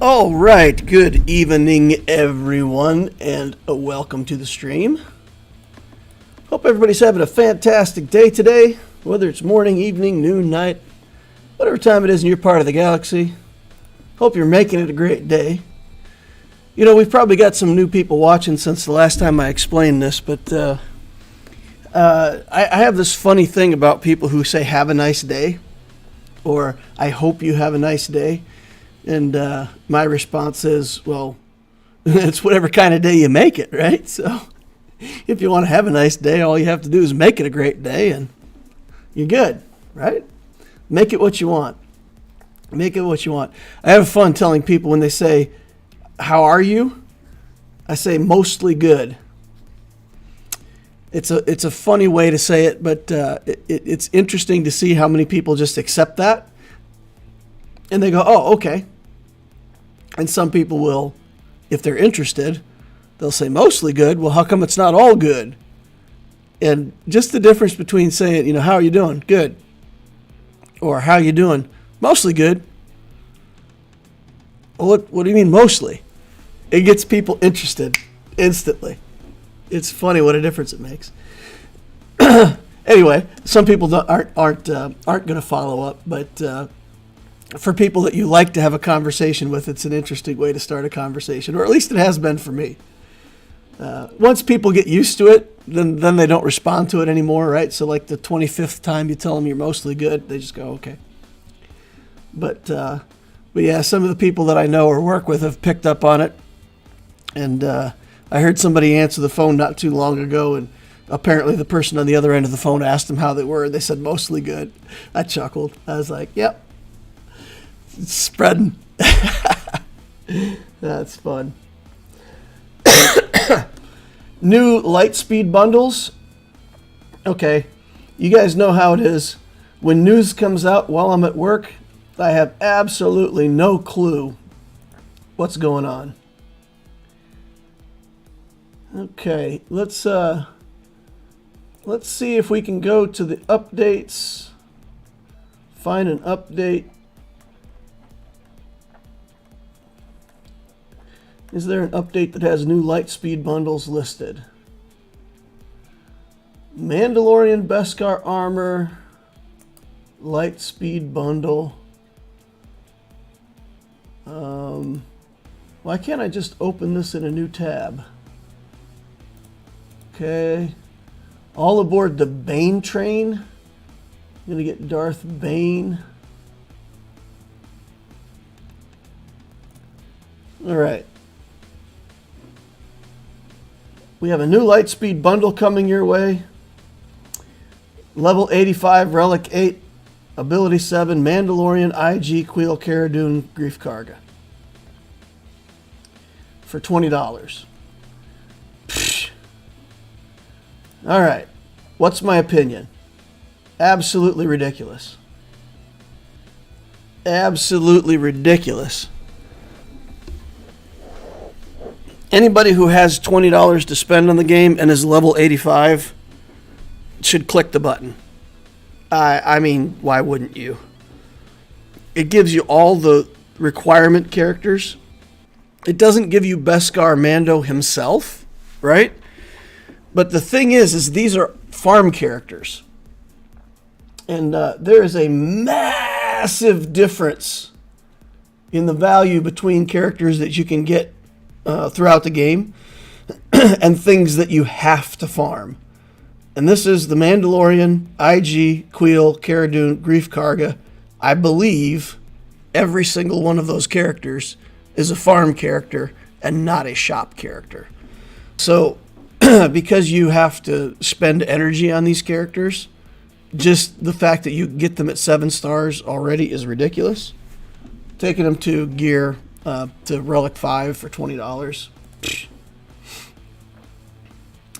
All right, good evening, everyone, and welcome to the stream. Hope everybody's having a fantastic day today, whether it's morning, evening, noon, night, whatever time it is in your part of the galaxy. Hope you're making it a great day. You know, we've probably got some new people watching since the last time I explained this, but I have this funny thing about people who say, have a nice day, or I hope you have a nice day. And my response is, well, it's whatever kind of day you make it, right? So if you want to have a nice day, all you have to do is make it a great day and you're good, right? Make it what you want. Make it what you want. I have fun telling people when they say, how are you? I say, mostly good. It's a funny way to say it, but it's interesting to see how many people just accept that. And they go, oh, okay. And some people will, if they're interested, they'll say mostly good. Well, how come it's not all good? And just the difference between saying, you know, how are you doing? Good. Or how are you doing? Mostly good. Well, what do you mean mostly? It gets people interested instantly. It's funny what a difference it makes. Anyway, some people aren't going to follow up, but for people that you like to have a conversation with, it's an interesting way to start a conversation, or at least it has been for me. Once people get used to it, then they don't respond to it anymore, right? So like the 25th time you tell them you're mostly good, they just go, okay. But yeah, some of the people that I know or work with have picked up on it. And I heard somebody answer the phone not too long ago, and apparently the person on the other end of the phone asked them how they were, and they said mostly good. I chuckled. I was like, yep. It's spreading. That's fun. New light speed bundles. Okay, you guys know how it is. When news comes out while I'm at work, I have absolutely no clue what's going on. Okay, let's see if we can go to the updates. Find an update. Is there an update that has new light speed bundles listed? Mandalorian Beskar armor, light speed bundle. Why can't I just open this in a new tab? Okay. All aboard the Bane train. I'm gonna get Darth Bane. All right. We have a new Lightspeed bundle coming your way. Level 85, Relic 8, Ability 7, Mandalorian, IG, Queel, Cara Dune, Grief Karga. For $20. Psh. All right. What's my opinion? Absolutely ridiculous. Absolutely ridiculous. Anybody who has $20 to spend on the game and is level 85 should click the button. I mean, why wouldn't you? It gives you all the requirement characters. It doesn't give you Beskar Mando himself, right? But the thing is these are farm characters. And there is a massive difference in the value between characters that you can get throughout the game and things that you have to farm. And this is the Mandalorian, IG, Queel, Cara Dune, Grief Karga. I believe every single one of those characters is a farm character and not a shop character. So because you have to spend energy on these characters, just the fact that you get them at 7 stars already is ridiculous. Taking them to gear to Relic 5 for $20.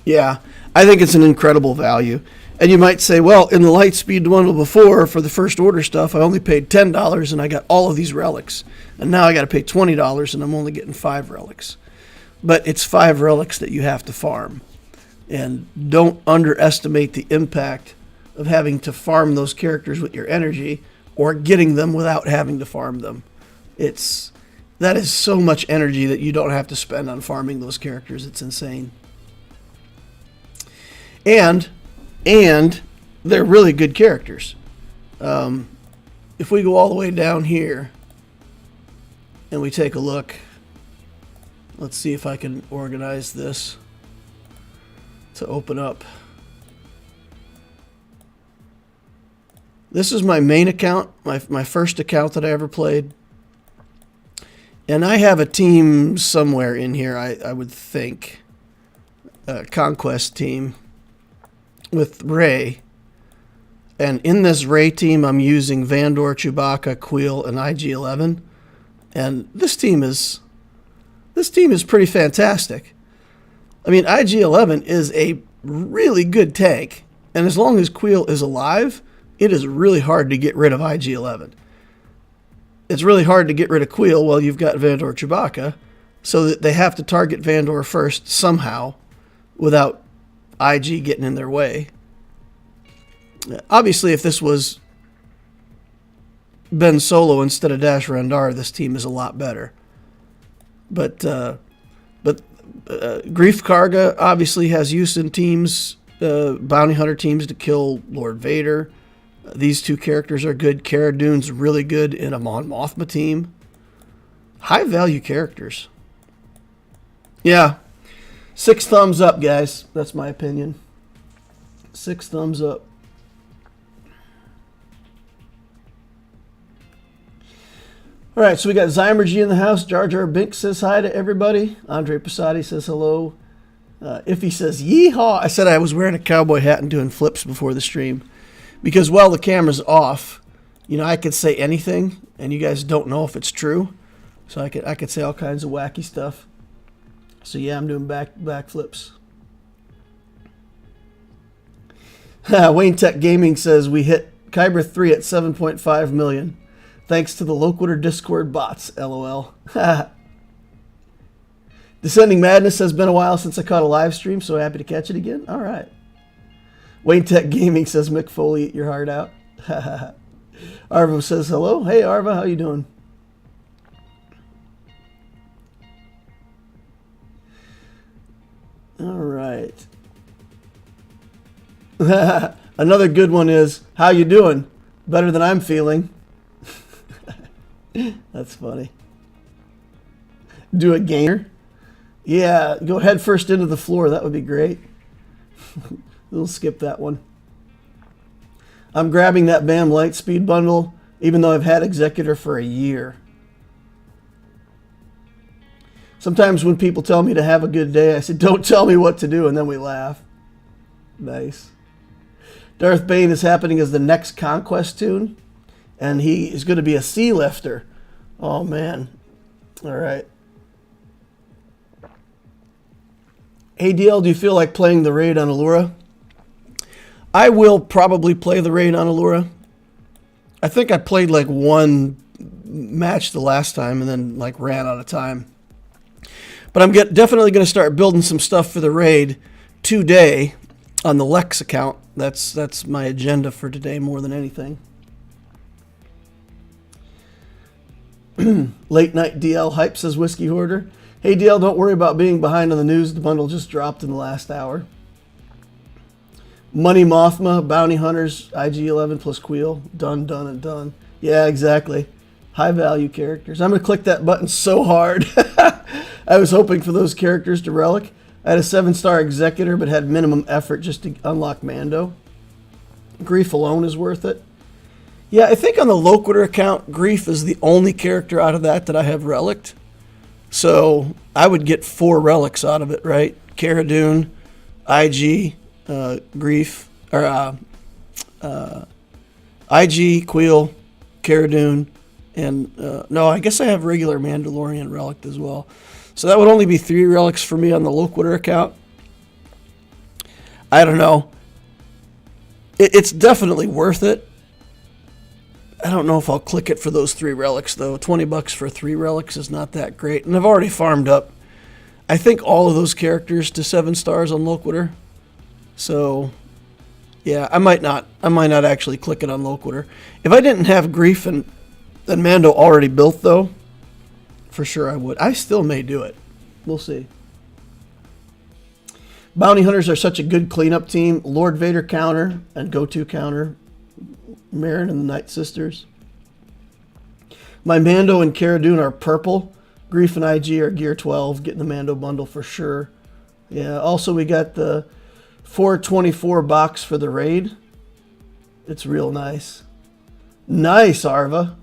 Yeah, I think it's an incredible value. And you might say, well, in the Lightspeed bundle before, for the First Order stuff, I only paid $10 and I got all of these relics. And now I got to pay $20 and I'm only getting 5 relics. But it's 5 relics that you have to farm. And don't underestimate the impact of having to farm those characters with your energy or getting them without having to farm them. It's That is so much energy that you don't have to spend on farming those characters. It's insane. And they're really good characters. If we go all the way down here and we take a look, let's see if I can organize this to open up. This is my main account, my first account that I ever played. And I have a team somewhere in here, I would think. A Conquest team with Ray. And in this Ray team, I'm using Vandor, Chewbacca, Queel, and IG-11. And this team is pretty fantastic. I mean, IG-11 is a really good tank. And as long as Queel is alive, it is really hard to get rid of IG-11. It's really hard to get rid of Queel while you've got Vandor, Chewbacca, so that they have to target Vandor first somehow without IG getting in their way. Obviously, if this was Ben Solo instead of Dash Rendar, this team is a lot better. But Grief Karga obviously has use in teams, bounty hunter teams to kill Lord Vader. These two characters are good. Cara Dune's really good in a Mon Mothma team. High value characters. Yeah. 6 thumbs up, guys. That's my opinion. 6 thumbs up. All right, so we got Zymergy in the house. Jar Jar Binks says hi to everybody. Andre Posadi says hello. Iffy says yeehaw. I said I was wearing a cowboy hat and doing flips before the stream. Because while the camera's off, you know, I could say anything, and you guys don't know if it's true. So I could say all kinds of wacky stuff. So yeah, I'm doing back flips. Wayne Tech Gaming says we hit Kyber 3 at 7.5 million. Thanks to the Loquitur Discord bots, LOL. Descending Madness has been a while since I caught a live stream, so happy to catch it again. All right. Wayne Tech Gaming says, Mick Foley, eat your heart out. Arvo says hello. Hey, Arva, how you doing? All right. Another good one is, how you doing? Better than I'm feeling. That's funny. Do a gainer? Yeah, go head first into the floor. That would be great. We'll skip that one. I'm grabbing that BAM Lightspeed bundle, even though I've had Executor for a year. Sometimes when people tell me to have a good day, I say, don't tell me what to do, and then we laugh. Nice. Darth Bane is happening as the next Conquest tune, and he is going to be a sea lifter. Oh, man. All right. Hey, DL, do you feel like playing the raid on Allura? I will probably play the raid on Allura. I think I played like one match the last time and then like ran out of time. But I'm definitely going to start building some stuff for the raid today on the Lex account. That's my agenda for today more than anything. Late Night DL Hype says Whiskey Hoarder. Hey DL, don't worry about being behind on the news. The bundle just dropped in the last hour. Money Mothma, Bounty Hunters, IG-11 plus Queel. Done, done, and done. Yeah, exactly. High value characters. I'm going to click that button so hard. I was hoping for those characters to relic. I had a 7-star Executor, but had minimum effort just to unlock Mando. Grief alone is worth it. Yeah, I think on the Loquitur account, Grief is the only character out of that I have relicked. So I would get 4 relics out of it, right? Cara Dune, IG, Grief, or IG, Queel, Cara Dune, and no, I guess I have regular Mandalorian relic as well. So that would only be 3 relics for me on the Loquitur account. I don't know. It's definitely worth it. I don't know if I'll click it for those 3 relics, though. $20 for 3 relics is not that great. And I've already farmed up, I think, all of those characters to 7 stars on Loquitur. So, yeah, I might not actually click it on Loquitur. If I didn't have Grief and Mando already built, though, for sure I would. I still may do it. We'll see. Bounty Hunters are such a good cleanup team. Lord Vader counter and go-to counter. Marin and the Night Sisters. My Mando and Cara Dune are purple. Grief and IG are gear 12. Getting the Mando bundle for sure. Yeah, also we got the 424 box for the raid. It's real nice. Nice, Arva.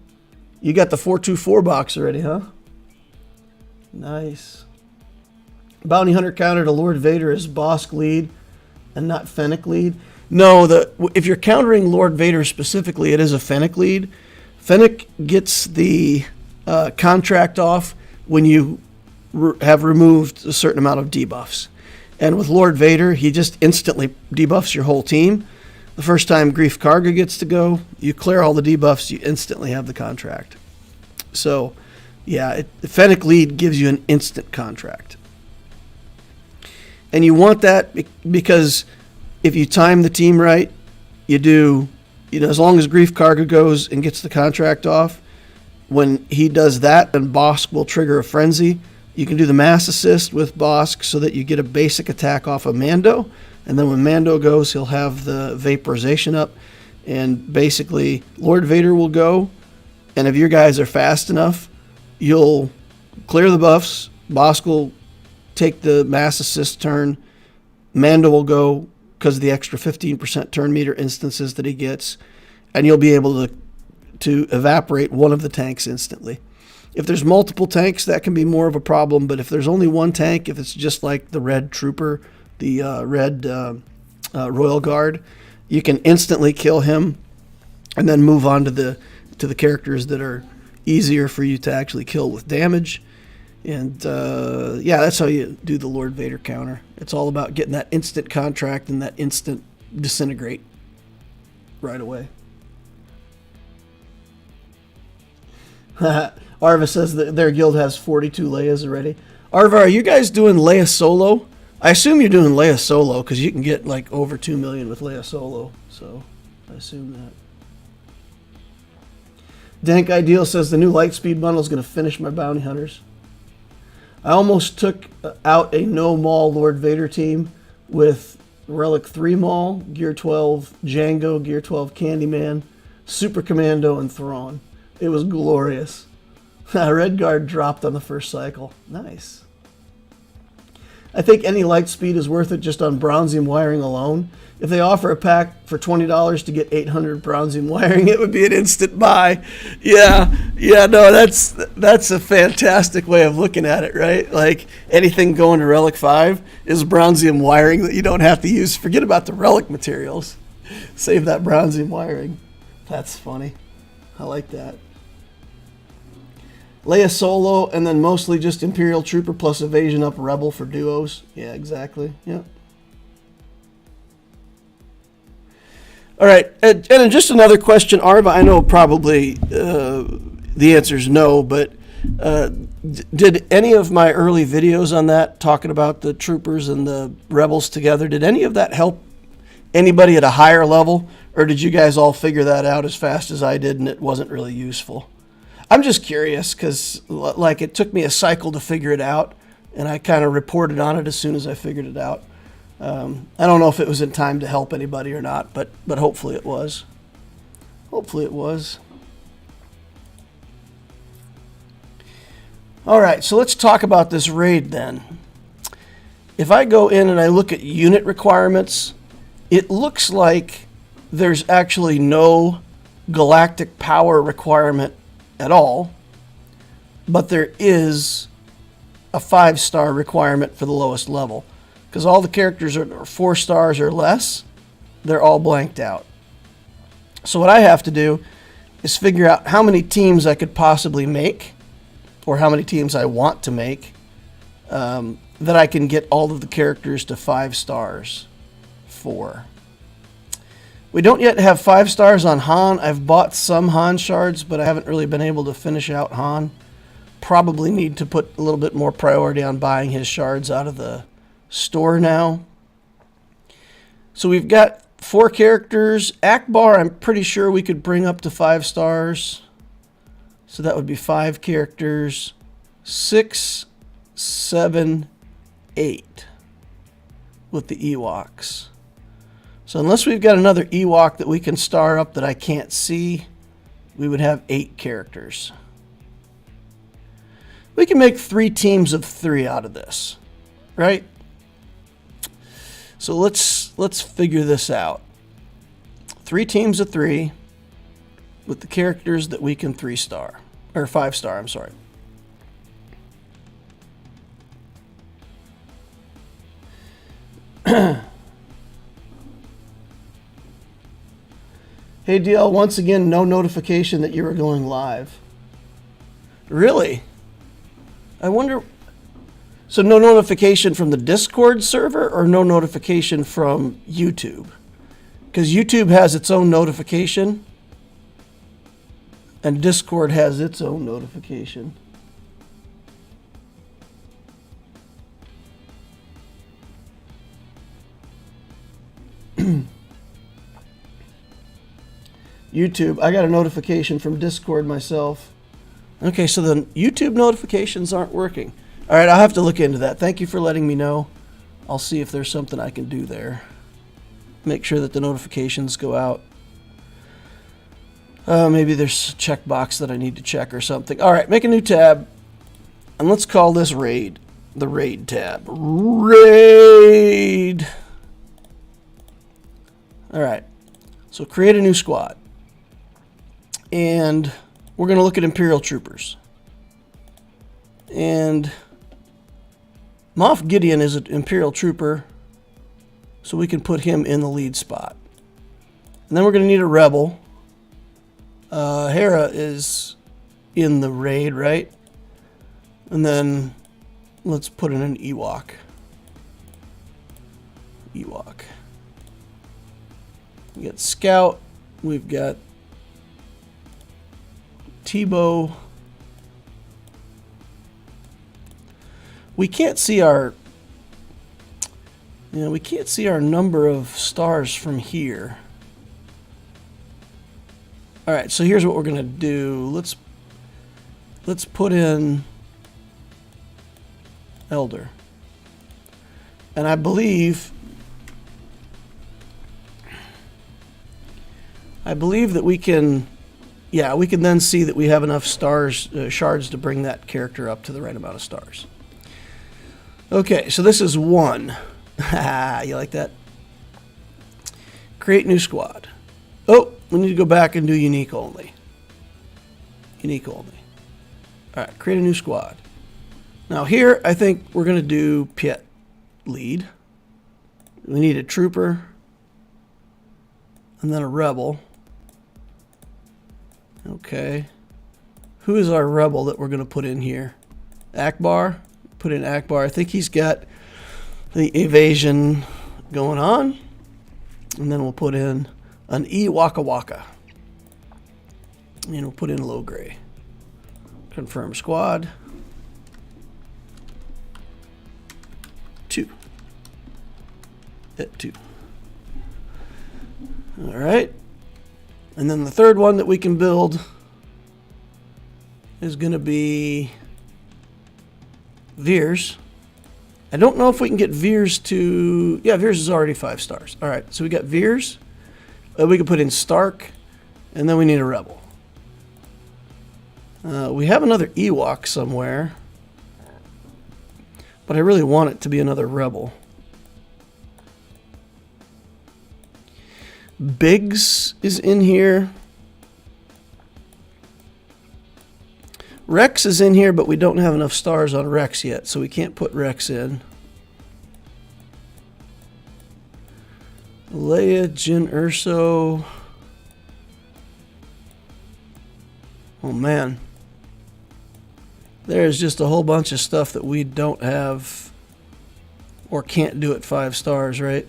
You got the 424 box already, huh? Nice. Bounty Hunter counter to Lord Vader is Bosk lead and not Fennec lead. No, if you're countering Lord Vader specifically, it is a Fennec lead. Fennec gets the contract off when you have removed a certain amount of debuffs. And with Lord Vader, he just instantly debuffs your whole team. The first time Grief Karga gets to go, you clear all the debuffs, you instantly have the contract. So, yeah, the Fennec lead gives you an instant contract. And you want that because if you time the team right, you do, as long as Grief Karga goes and gets the contract off, when he does that, then Bosk will trigger a frenzy. You can do the mass assist with Bosk so that you get a basic attack off of Mando. And then when Mando goes, he'll have the vaporization up. And basically, Lord Vader will go. And if your guys are fast enough, you'll clear the buffs. Bosk will take the mass assist turn. Mando will go because of the extra 15% turn meter instances that he gets. And you'll be able to evaporate one of the tanks instantly. If there's multiple tanks, that can be more of a problem. But if there's only one tank, if it's just like the Red Trooper, the Red Royal Guard, you can instantly kill him and then move on to the characters that are easier for you to actually kill with damage. And yeah, that's how you do the Lord Vader counter. It's all about getting that instant contract and that instant disintegrate right away. Arva says that their guild has 42 Leias already. Arva, are you guys doing Leia solo? I assume you're doing Leia solo because you can get like over 2 million with Leia solo. So I assume that. Dank Ideal says the new Lightspeed bundle is going to finish my bounty hunters. I almost took out a no Maul Lord Vader team with Relic 3 Maul, Gear 12 Django, Gear 12 Candyman, Super Commando, and Thrawn. It was glorious. Red Guard dropped on the first cycle. Nice. I think any Lightspeed is worth it just on Bronzium wiring alone. If they offer a pack for $20 to get 800 Bronzium wiring, it would be an instant buy. Yeah, no, that's a fantastic way of looking at it, right? Like anything going to Relic 5 is Bronzium wiring that you don't have to use. Forget about the Relic materials. Save that Bronzium wiring. That's funny. I like that. Leia solo, and then mostly just Imperial Trooper plus Evasion up Rebel for duos. Yeah, exactly. Yeah. All right, and just another question, Arva. I know probably the answer is no, but did any of my early videos on that, talking about the troopers and the rebels together, did any of that help anybody at a higher level, or did you guys all figure that out as fast as I did and it wasn't really useful? I'm just curious because, like, it took me a cycle to figure it out, and I kind of reported on it as soon as I figured it out. I don't know if it was in time to help anybody or not, but hopefully it was. Hopefully it was. All right, so let's talk about this raid then. If I go in and I look at unit requirements, it looks like there's actually no galactic power requirement at all, but there is a 5-star requirement for the lowest level. Because all the characters are 4 stars or less, they're all blanked out. So what I have to do is figure out how many teams I could possibly make, or how many teams I want to make, that I can get all of the characters to 5 stars for. We don't yet have 5 stars on Han. I've bought some Han shards, but I haven't really been able to finish out Han. Probably need to put a little bit more priority on buying his shards out of the store now. So we've got 4 characters. Akbar, I'm pretty sure we could bring up to 5 stars. So that would be 5 characters. 6, 7, 8 with the Ewoks. So unless we've got another Ewok that we can star up that I can't see, we would have 8 characters. We can make 3 teams of 3 out of this, right? So let's figure this out. 3 teams of 3 with the characters that we can 3-star or 5-star, I'm sorry. Hey DL, once again, no notification that you were going live. Really? I wonder. So no notification from the Discord server or no notification from YouTube? Because YouTube has its own notification and Discord has its own notification. YouTube, I got a notification from Discord myself. Okay, so the YouTube notifications aren't working. All right, I'll have to look into that. Thank you for letting me know. I'll see if there's something I can do there. Make sure that the notifications go out. Maybe there's a checkbox that I need to check or something. All right, make a new tab. And let's call this Raid. The Raid tab. Raid! All right, so create a new squad. And we're going to look at Imperial Troopers. And Moff Gideon is an Imperial Trooper, so we can put him in the lead spot. And then we're going to need a Rebel. Hera is in the raid, right? And then let's put in an Ewok. Ewok. We got Scout. We've got Tebow. We can't see our, we can't see our number of stars from here. All right, so here's what we're gonna do. Let's put in Elder, and I believe that we can. Yeah, we can then see that we have enough stars, shards to bring that character up to the right amount of stars. Okay, so this is 1. You like that? Create new squad. Oh, we need to go back and do unique only. Unique only. All right, create a new squad. Now here, I think we're going to do Piet lead. We need a trooper. And then a rebel. Okay. Who is our rebel that we're going to put in here? Akbar. Put in Akbar. I think he's got the evasion going on. And then we'll put in an Waka Waka. And we'll put in low gray. Confirm squad. 2. At 2. All right. And then the third one that we can build is going to be Veers. I don't know if we can get Veers to... Yeah, Veers is already 5 stars. All right, so we got Veers. We can put in Stark, and then we need a Rebel. We have another Ewok somewhere, but I really want it to be another Rebel. Biggs is in here. Rex is in here, but we don't have enough stars on Rex yet, so we can't put Rex in. Leia, Jyn Erso. Oh man. There's just a whole bunch of stuff that we don't have or can't do at 5 stars, right?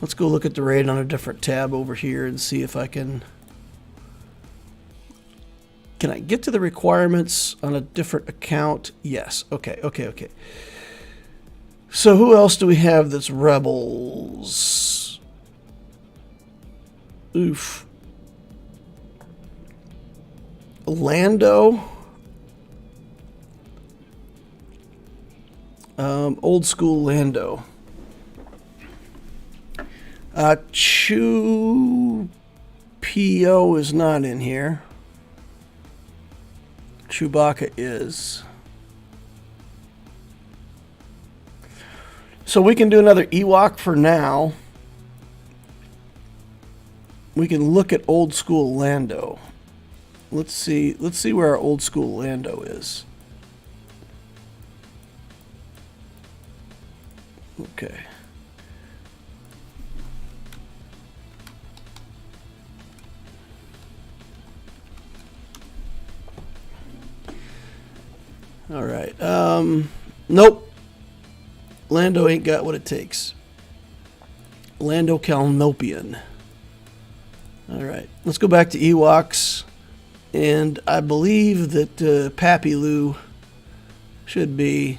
Let's go look at the raid on a different tab over here and see if I can... Can I get to the requirements on a different account? Yes. Okay. So who else do we have that's rebels? Oof. Lando. Old school Lando. Chew PO is not in here. Chewbacca is. So we can do another Ewok for now. We can look at old school Lando. Let's see where our old school Lando is. Okay. All right. Nope. Lando ain't got what it takes. Lando Calnopian. All right. Let's go back to Ewoks. And I believe that Pappy Lou should be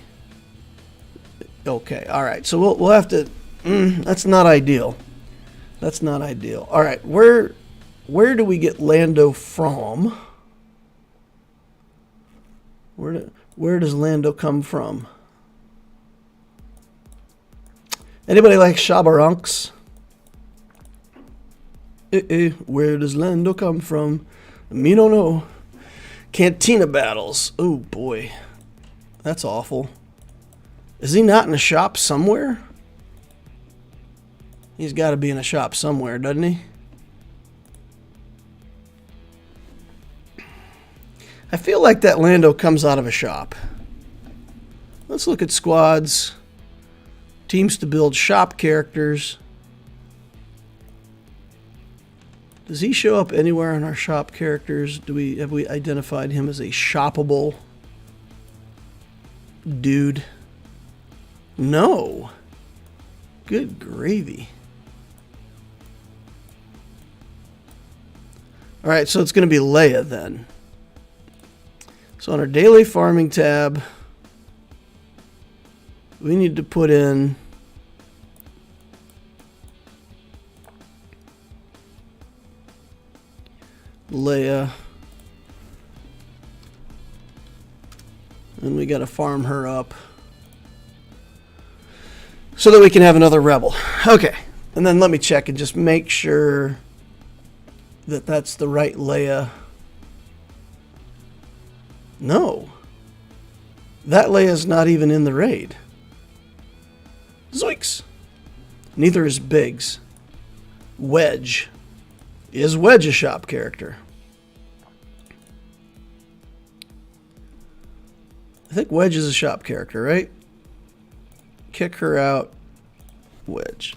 okay. All right. So we'll have to. That's not ideal. That's not ideal. All right. Where do we get Lando from? Where does Lando come from? Anybody like Shabarunks? Where does Lando come from? Me don't know. Cantina battles. Oh boy. That's awful. Is he not in a shop somewhere? He's got to be in a shop somewhere, doesn't he? I feel like that Lando comes out of a shop. Let's look at squads. Teams to build shop characters. Does he show up anywhere in our shop characters? Have we identified him as a shoppable dude? No. Good gravy. All right, so it's going to be Leia then. So on our daily farming tab, we need to put in Leia. And we got to farm her up so that we can have another rebel. Okay. And then let me check and just make sure that that's the right Leia. No. That Leia's not even in the raid. Zoinks. Neither is Biggs. Wedge. Is Wedge a shop character? I think Wedge is a shop character, right? Kick her out. Wedge.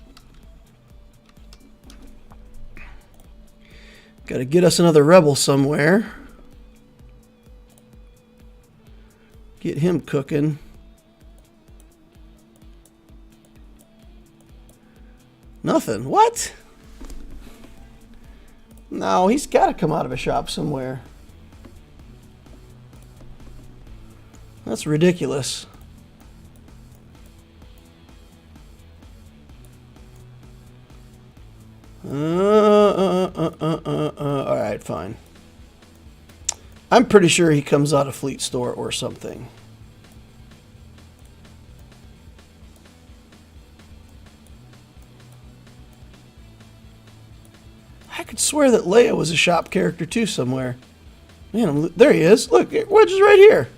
Got to get us another rebel somewhere. Get him cooking. Nothing. What? No, he's got to come out of a shop somewhere. That's ridiculous. All right, fine. I'm pretty sure he comes out of Fleet Store or something. I could swear that Leia was a shop character too somewhere. Man, there he is. Look, Wedge is right here.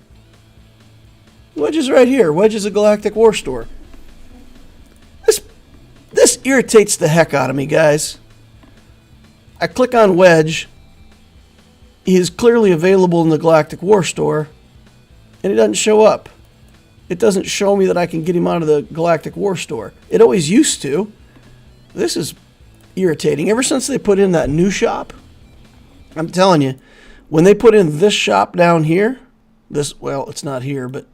Wedge is right here. Wedge is a Galactic War Store. This irritates the heck out of me, guys. I click on Wedge. He is clearly available in the Galactic War Store, and he doesn't show up. It doesn't show me that I can get him out of the Galactic War Store. It always used to. This is irritating. Ever since they put in that new shop, I'm telling you, when they put in this shop down here, well, it's not here, but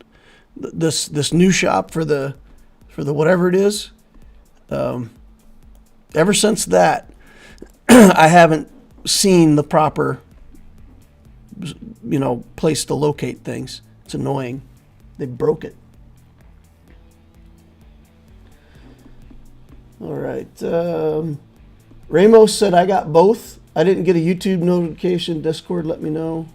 this new shop for the whatever it is, ever since that, I haven't seen the proper, place to locate things. It's annoying. They broke it. All right. Ramos said, I got both. I didn't get a YouTube notification. Discord let me know.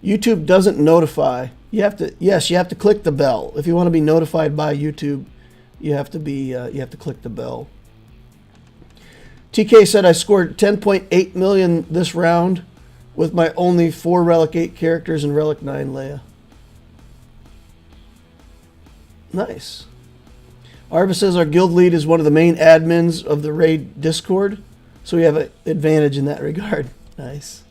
YouTube doesn't notify. You have to, yes, you have to click the bell. If you want to be notified by YouTube, you have to click the bell. TK said I scored 10.8 million this round with my only 4 Relic 8 characters and Relic 9 Leia. Nice. Arva says our guild lead is one of the main admins of the raid Discord, so we have an advantage in that regard. Nice.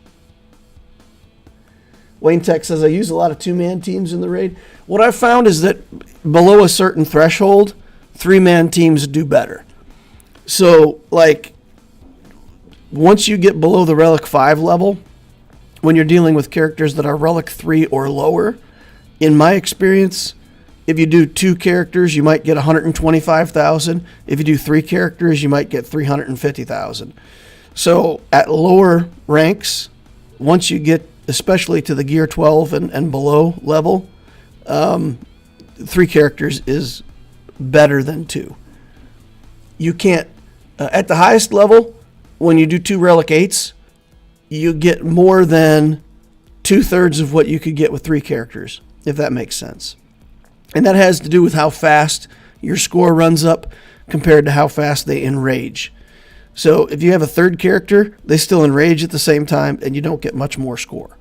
Wayne Tech says I use a lot of 2-man teams in the raid. What I've found is that below a certain threshold, 3-man teams do better. So, like, once you get below the Relic 5 level, when you're dealing with characters that are Relic 3 or lower, in my experience, if you do 2 characters, you might get 125,000. If you do 3 characters, you might get 350,000. So at lower ranks, once you get especially to the Gear 12 and below level, 3 characters is better than 2. You can't, at the highest level, when you do 2 Relic 8s, you get more than 2/3 of what you could get with 3 characters, if that makes sense. And that has to do with how fast your score runs up compared to how fast they enrage. So if you have a 3rd character, they still enrage at the same time, and you don't get much more score.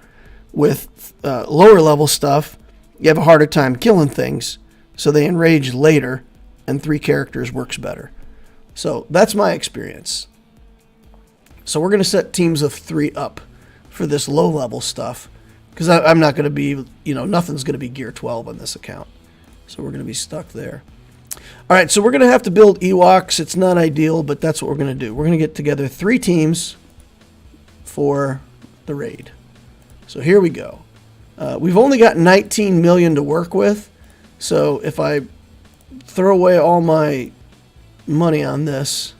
With lower level stuff, you have a harder time killing things, so they enrage later, and 3 characters works better. So that's my experience. So we're going to set teams of 3 up for this low level stuff, because I'm not going to be, nothing's going to be Gear 12 on this account. So we're going to be stuck there. All right, so we're going to have to build Ewoks. It's not ideal, but that's what we're going to do. We're going to get together 3 teams for the raid. So here we go. We've only got 19 million to work with. So if I throw away all my money on this,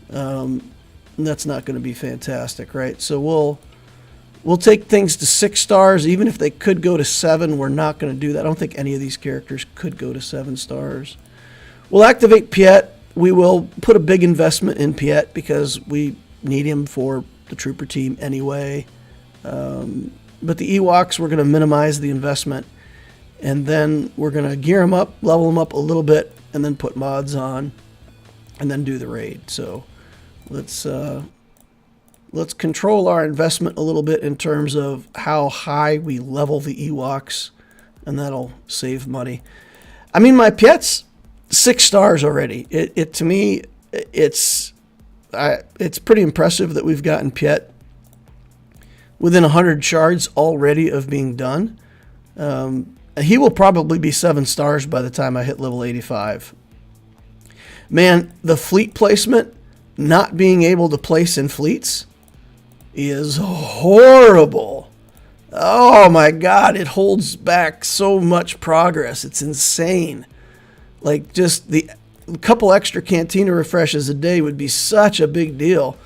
that's not going to be fantastic, right? So we'll take things to 6 stars. Even if they could go to 7, we're not going to do that. I don't think any of these characters could go to 7 stars. We'll activate Piet. We will put a big investment in Piet because we need him for the trooper team anyway. But the Ewoks, we're going to minimize the investment. And then we're going to gear them up, level them up a little bit, and then put mods on, and then do the raid. So let's control our investment a little bit in terms of how high we level the Ewoks, and that'll save money. I mean, my Piet's 6 stars already. To me, it's pretty impressive that we've gotten Piet within 100 shards already of being done. He will probably be 7 stars by the time I hit level 85. Man, the fleet placement, not being able to place in fleets, is horrible. Oh my God, it holds back so much progress. It's insane. Like, just the couple extra cantina refreshes a day would be such a big deal,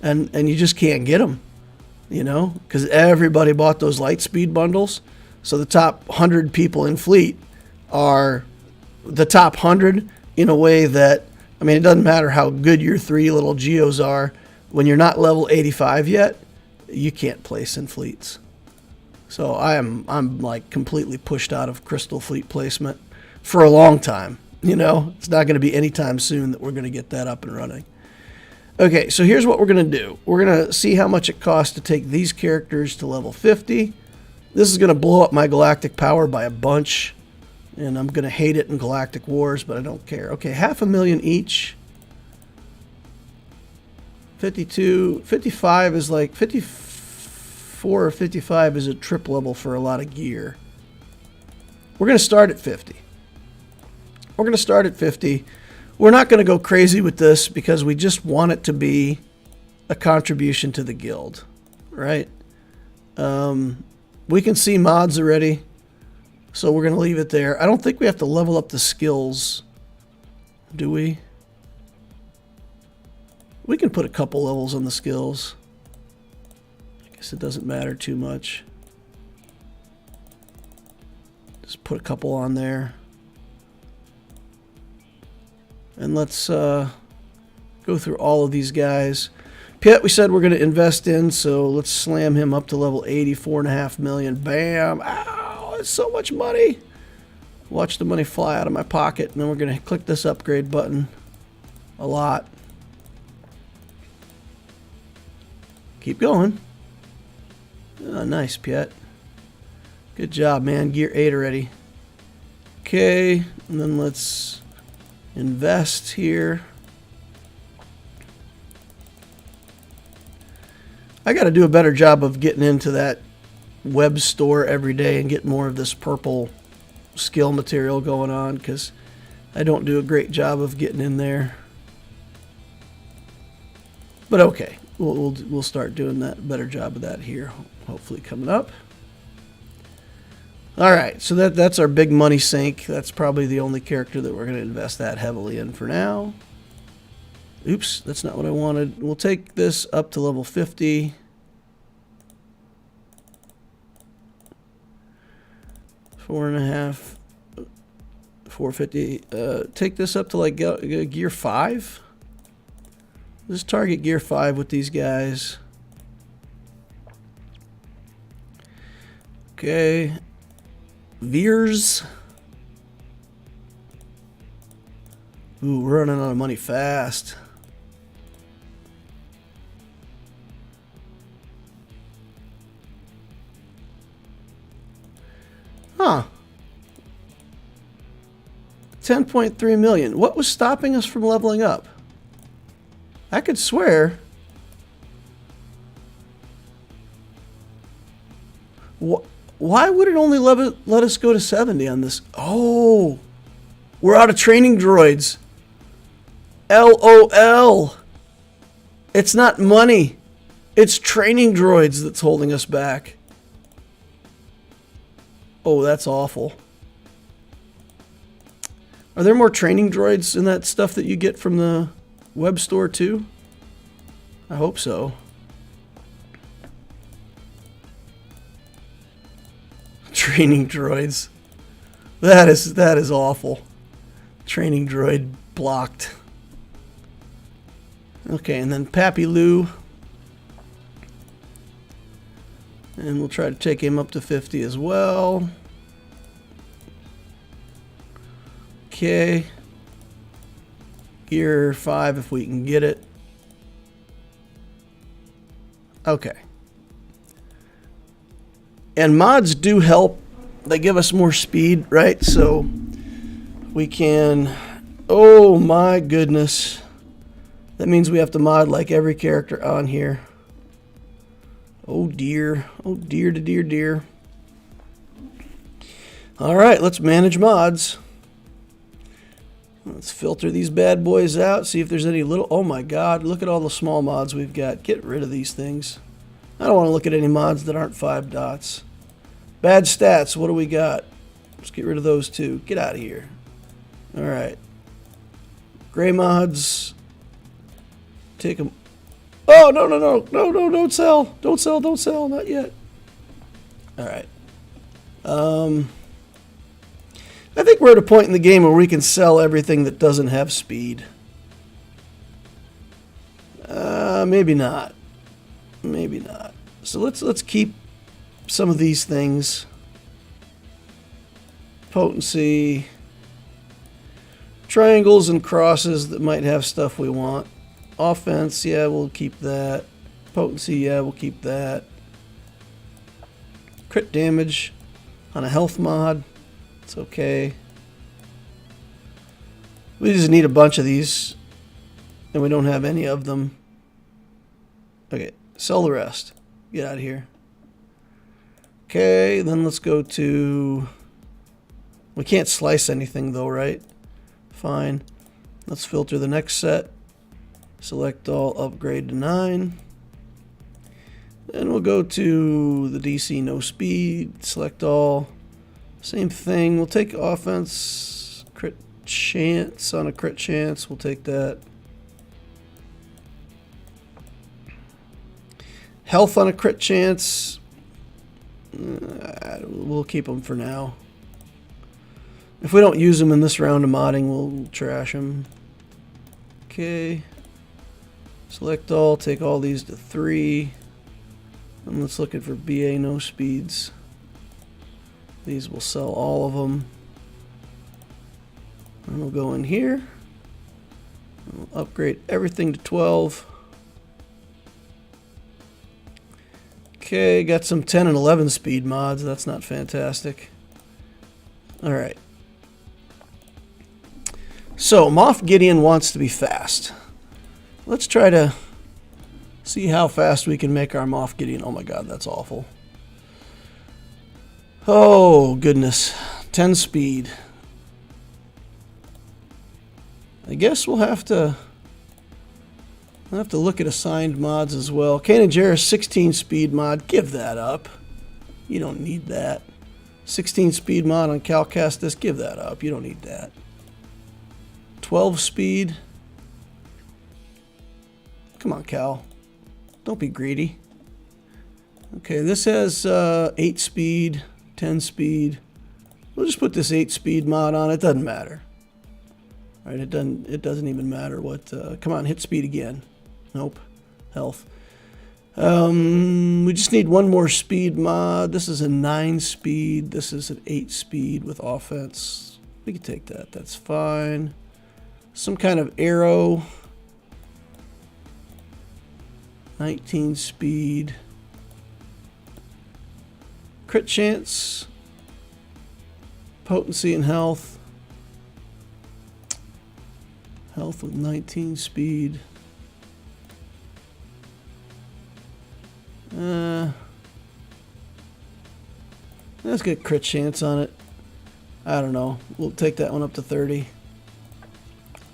and you just can't get them, because everybody bought those light speed bundles. So the top 100 people in fleet are the top 100 in a way that, I mean, it doesn't matter how good your 3 little geos are. When you're not level 85 yet, you can't place in fleets. So I'm like completely pushed out of crystal fleet placement for a long time. It's not going to be anytime soon that we're going to get that up and running. Okay, so here's what we're going to do. We're going to see how much it costs to take these characters to level 50. This is going to blow up my galactic power by a bunch, and I'm going to hate it in Galactic Wars, but I don't care. Okay, 500,000 each. 52, 55 is like 54 or 55 is a trip level for a lot of gear. We're going to start at 50. We're going to start at 50. We're not going to go crazy with this because we just want it to be a contribution to the guild, right? We can see mods already, so we're going to leave it there. I don't think we have to level up the skills, do we? We can put a couple levels on the skills. I guess it doesn't matter too much. Just put a couple on there. And let's go through all of these guys. Pitt, we said we're going to invest in, so let's slam him up to level 84.5 million. Bam. Ow, that's so much money. Watch the money fly out of my pocket, and then we're going to click this upgrade button a lot. Keep going. Oh, nice, Piet. Good job, man. Gear 8 already. Okay, and then let's invest here. I got to do a better job of getting into that web store every day and get more of this purple skill material going on, because I don't do a great job of getting in there. But okay, we'll start doing that better job of that here, hopefully coming up. All right, so that's our big money sink. That's probably the only character that we're going to invest that heavily in for now. Oops, that's not what I wanted. We'll take this up to level 50. 4.5, 450. Take this up to like gear 5. Let's target gear 5 with these guys. Okay. Veers. Ooh, we're running out of money fast. Huh. 10.3 million. What was stopping us from leveling up? I could swear. Why would it only let us go to 70 on this? Oh, we're out of training droids. LOL. It's not money. It's training droids that's holding us back. Oh, that's awful. Are there more training droids in that stuff that you get from the web store too? I hope so. Training droids. That is awful. Training droid blocked. Okay, and then Pappy Lou. And we'll try to take him up to 50 as well. Okay. Gear 5 if we can get it. Okay. And mods do help. They give us more speed, right? So we can... Oh my goodness. That means we have to mod like every character on here. Oh dear. Oh dear to dear dear. Alright, let's manage mods. Let's filter these bad boys out, see if there's any little... Oh my god, look at all the small mods we've got. Get rid of these things. I don't want to look at any mods that aren't 5 dots. Bad stats, what do we got? Let's get rid of those too. Get out of here. Alright. Gray mods. Take them. Oh, no, no, no. No, no, don't sell. Don't sell, don't sell. Not yet. Alright. I think we're at a point in the game where we can sell everything that doesn't have speed. Maybe not. Maybe not. So let's keep some of these things. Potency. Triangles and crosses that might have stuff we want. Offense, yeah, we'll keep that. Potency, yeah, we'll keep that. Crit damage on a health mod. It's okay. We just need a bunch of these, and we don't have any of them. Okay, sell the rest. Get out of here. Okay, then let's go to... We can't slice anything though, right? Fine. Let's filter the next set. Select all, upgrade to 9. And we'll go to the DC no speed, select all. Same thing, we'll take offense, crit chance on a crit chance, we'll take that. Health on a crit chance, we'll keep them for now. If we don't use them in this round of modding, we'll trash them. Okay. Select all, take all these to 3. And let's look at for BA no speeds. These will sell all of them. And we'll go in here. We'll upgrade everything to 12. Okay, got some 10 and 11 speed mods. That's not fantastic. Alright. So, Moff Gideon wants to be fast. Let's try to see how fast we can make our Moff Gideon. Oh my god, that's awful. Oh, goodness. 10 speed. I guess we'll have to look at assigned mods as well. Kanan Jarrus 16 speed mod. Give that up. You don't need that. 16 speed mod on Cal Kestis. Give that up. You don't need that. 12 speed. Come on, Cal. Don't be greedy. Okay, this has 8 speed, 10 speed. We'll just put this 8 speed mod on. It doesn't matter. All right, it doesn't even matter what. Come on, hit speed again. Nope. Health. We just need one more speed mod. This is a 9 speed. This is an 8 speed with offense. We can take that. That's fine. Some kind of arrow. 19 speed. Crit chance. Potency and health. Health with 19 speed. Let's get crit chance on it. I don't know. We'll take that one up to 30.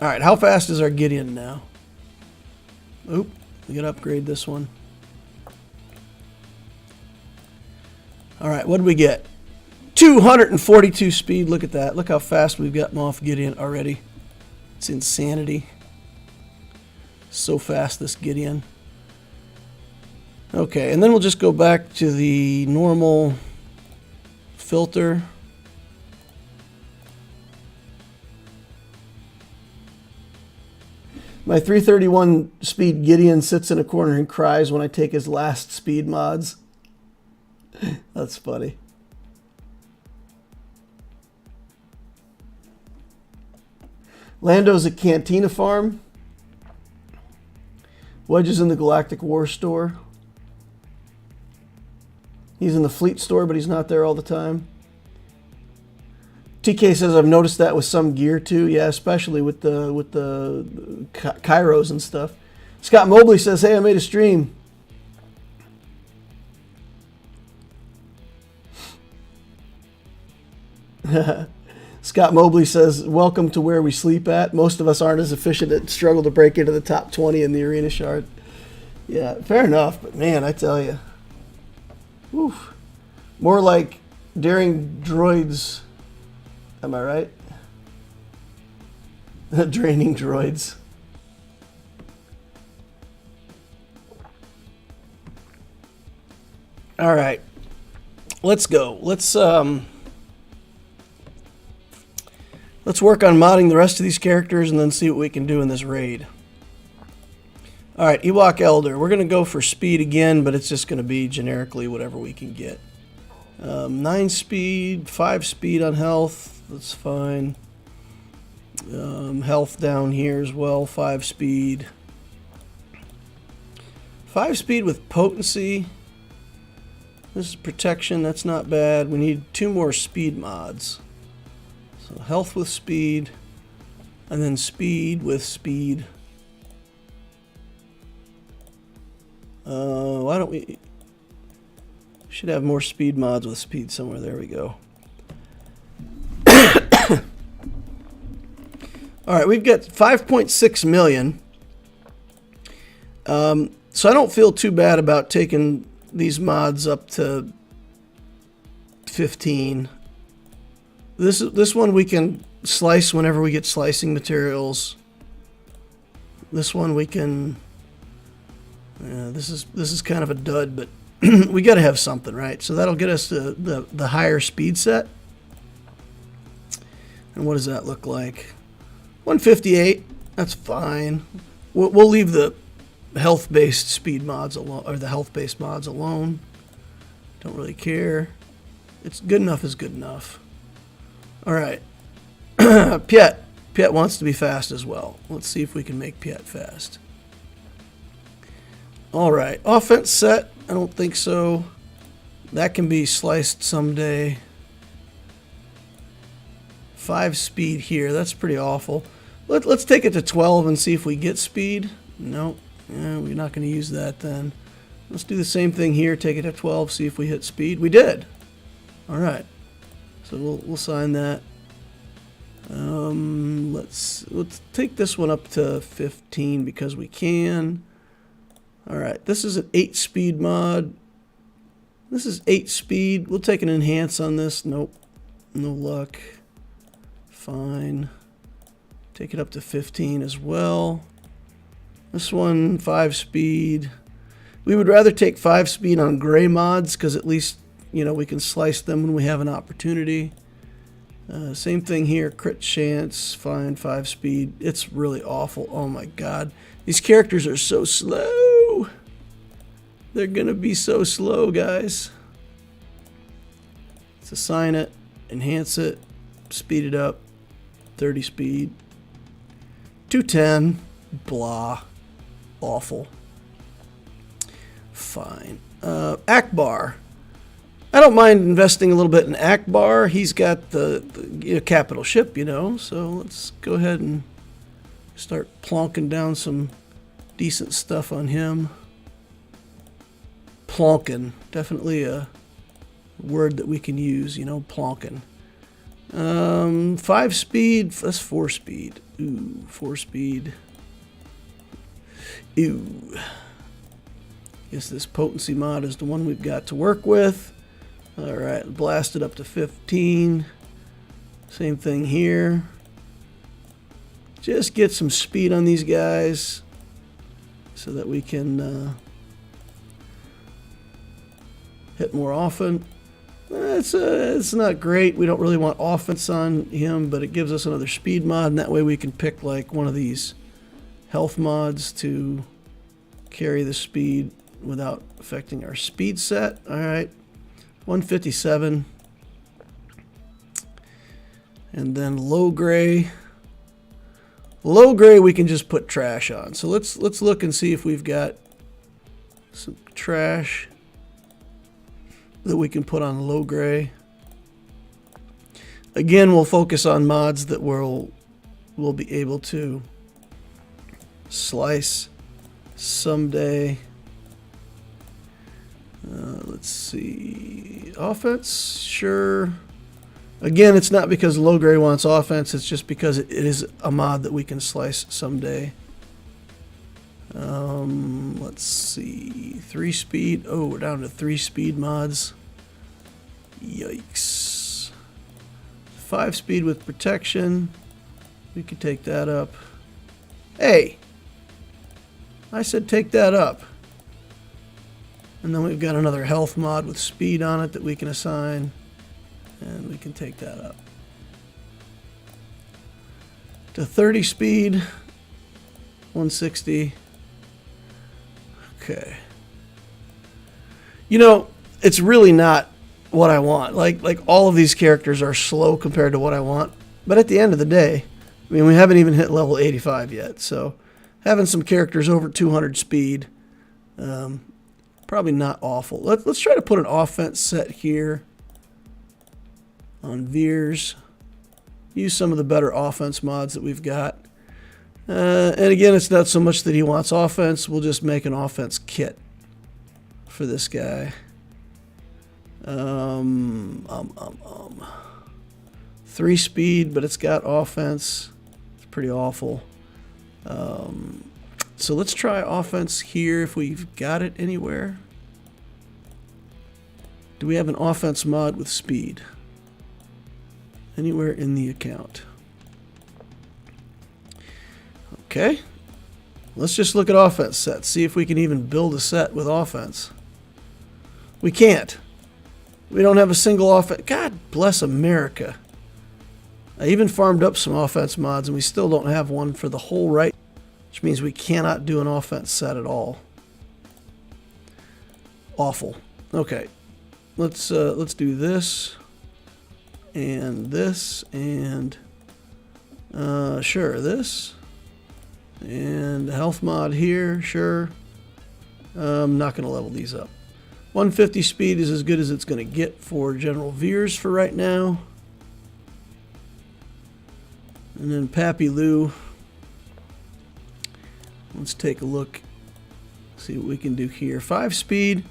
Alright, how fast is our Gideon now? Oop, we gotta upgrade this one. Alright, what did we get? 242 speed. Look at that. Look how fast we've gotten off Gideon already. It's insanity. So fast, this Gideon. Okay, and then we'll just go back to the normal filter. My 331 speed Gideon sits in a corner and cries when I take his last speed mods. That's funny. Lando's at Cantina Farm. Wedge is in the Galactic War Store. He's in the Fleet Store, but he's not there all the time. TK says, I've noticed that with some gear too. Yeah, especially with the Kairos and stuff. Scott Mobley says, hey, I made a stream. Scott Mobley says, welcome to where we sleep at. Most of us aren't as efficient and struggle to break into the top 20 in the arena shard. Yeah, fair enough, but man, I tell you. Oof. More like daring droids. Am I right? Draining droids. All right. Let's go. Let's work on modding the rest of these characters and then see what we can do in this raid. All right, Ewok Elder. We're going to go for speed again, but it's just going to be generically whatever we can get. 9 speed, 5 speed on health. That's fine. Health down here as well, 5 speed. 5 speed with potency. This is protection, that's not bad. We need 2 more speed mods. So health with speed, and then speed with speed. Why don't we... Should have more speed mods with speed somewhere. There we go. Alright, we've got 5.6 million. So I don't feel too bad about taking these mods up to 15. This one we can slice whenever we get slicing materials. This one we can... this is kind of a dud, but we got to have something, right? So that'll get us the higher speed set. And what does that look like? 158. That's fine. We'll leave the health-based speed mods alone, or the health-based mods alone. Don't really care. It's good enough is good enough. All right. Piet. Piet wants to be fast as well. Let's see if we can make Piet fast. All right. Offense set. I don't think so. That can be sliced someday. 5 speed here. That's pretty awful. Let's take it to 12 and see if we get speed. Nope. Yeah, we're not going to use that then. Let's do the same thing here. Take it to 12. See if we hit speed. We did. All right. So we'll sign that. Let's take this one up to 15 because we can. All right. This is an 8 speed mod. This is 8 speed. We'll take an enhance on this. Nope. No luck. Fine. Take it up to 15 as well. This one, 5 speed. We would rather take 5 speed on gray mods because at least, you know, we can slice them when we have an opportunity. Same thing here, crit chance, fine, 5 speed. It's really awful. Oh my god. These characters are so slow. They're gonna be so slow, guys. Let's assign it, enhance it, speed it up, 30 speed. 210, blah, awful. Fine. Akbar. I don't mind investing a little bit in Akbar. He's got the capital ship, you know, so let's go ahead and start plonking down some decent stuff on him. Plonking, definitely a word that we can use, you know, plonking. 5 speed, that's 4 speed. Ooh, 4 speed. Ooh. Guess this potency mod is the one we've got to work with. Alright, blast it up to 15. Same thing here. Just get some speed on these guys so that we can hit more often. It's not great. We don't really want offense on him, but it gives us another speed mod, and that way we can pick like one of these health mods to carry the speed without affecting our speed set. Alright. 157, and then low gray. Low gray we can just put trash on. So let's look and see if we've got some trash that we can put on low gray. Again, we'll focus on mods that we'll be able to slice someday. Let's see. Offense, sure. Again, it's not because low gray wants offense. It's just because it is a mod that we can slice someday. Let's see. 3 speed. Oh, we're down to 3 speed mods. Yikes. 5 speed with protection. We could take that up. Hey! I said take that up. And then we've got another health mod with speed on it that we can assign. And we can take that up. To 30 speed. 160. Okay. You know, it's really not what I want. Like all of these characters are slow compared to what I want. But at the end of the day, I mean, we haven't even hit level 85 yet. So having some characters over 200 speed, probably not awful. Let's try to put an offense set here on Veers. Use some of the better offense mods that we've got. And again, it's not so much that he wants offense. We'll just make an offense kit for this guy. 3 speed, but it's got offense. It's pretty awful. So let's try offense here if we've got it anywhere. Do we have an offense mod with speed? Anywhere in the account. Okay. Let's just look at offense sets. See if we can even build a set with offense. We can't. We don't have a single offense. God bless America. I even farmed up some offense mods and we still don't have one for the whole right. It's which means we cannot do an offense set at all. Awful. Okay, let's do this and this and sure, this and health mod here. Sure. I'm not going to level these up. 150 speed is as good as it's going to get for General Veers for right now. And then Pappy Lou. Let's take a look. See what we can do here. 5 speed.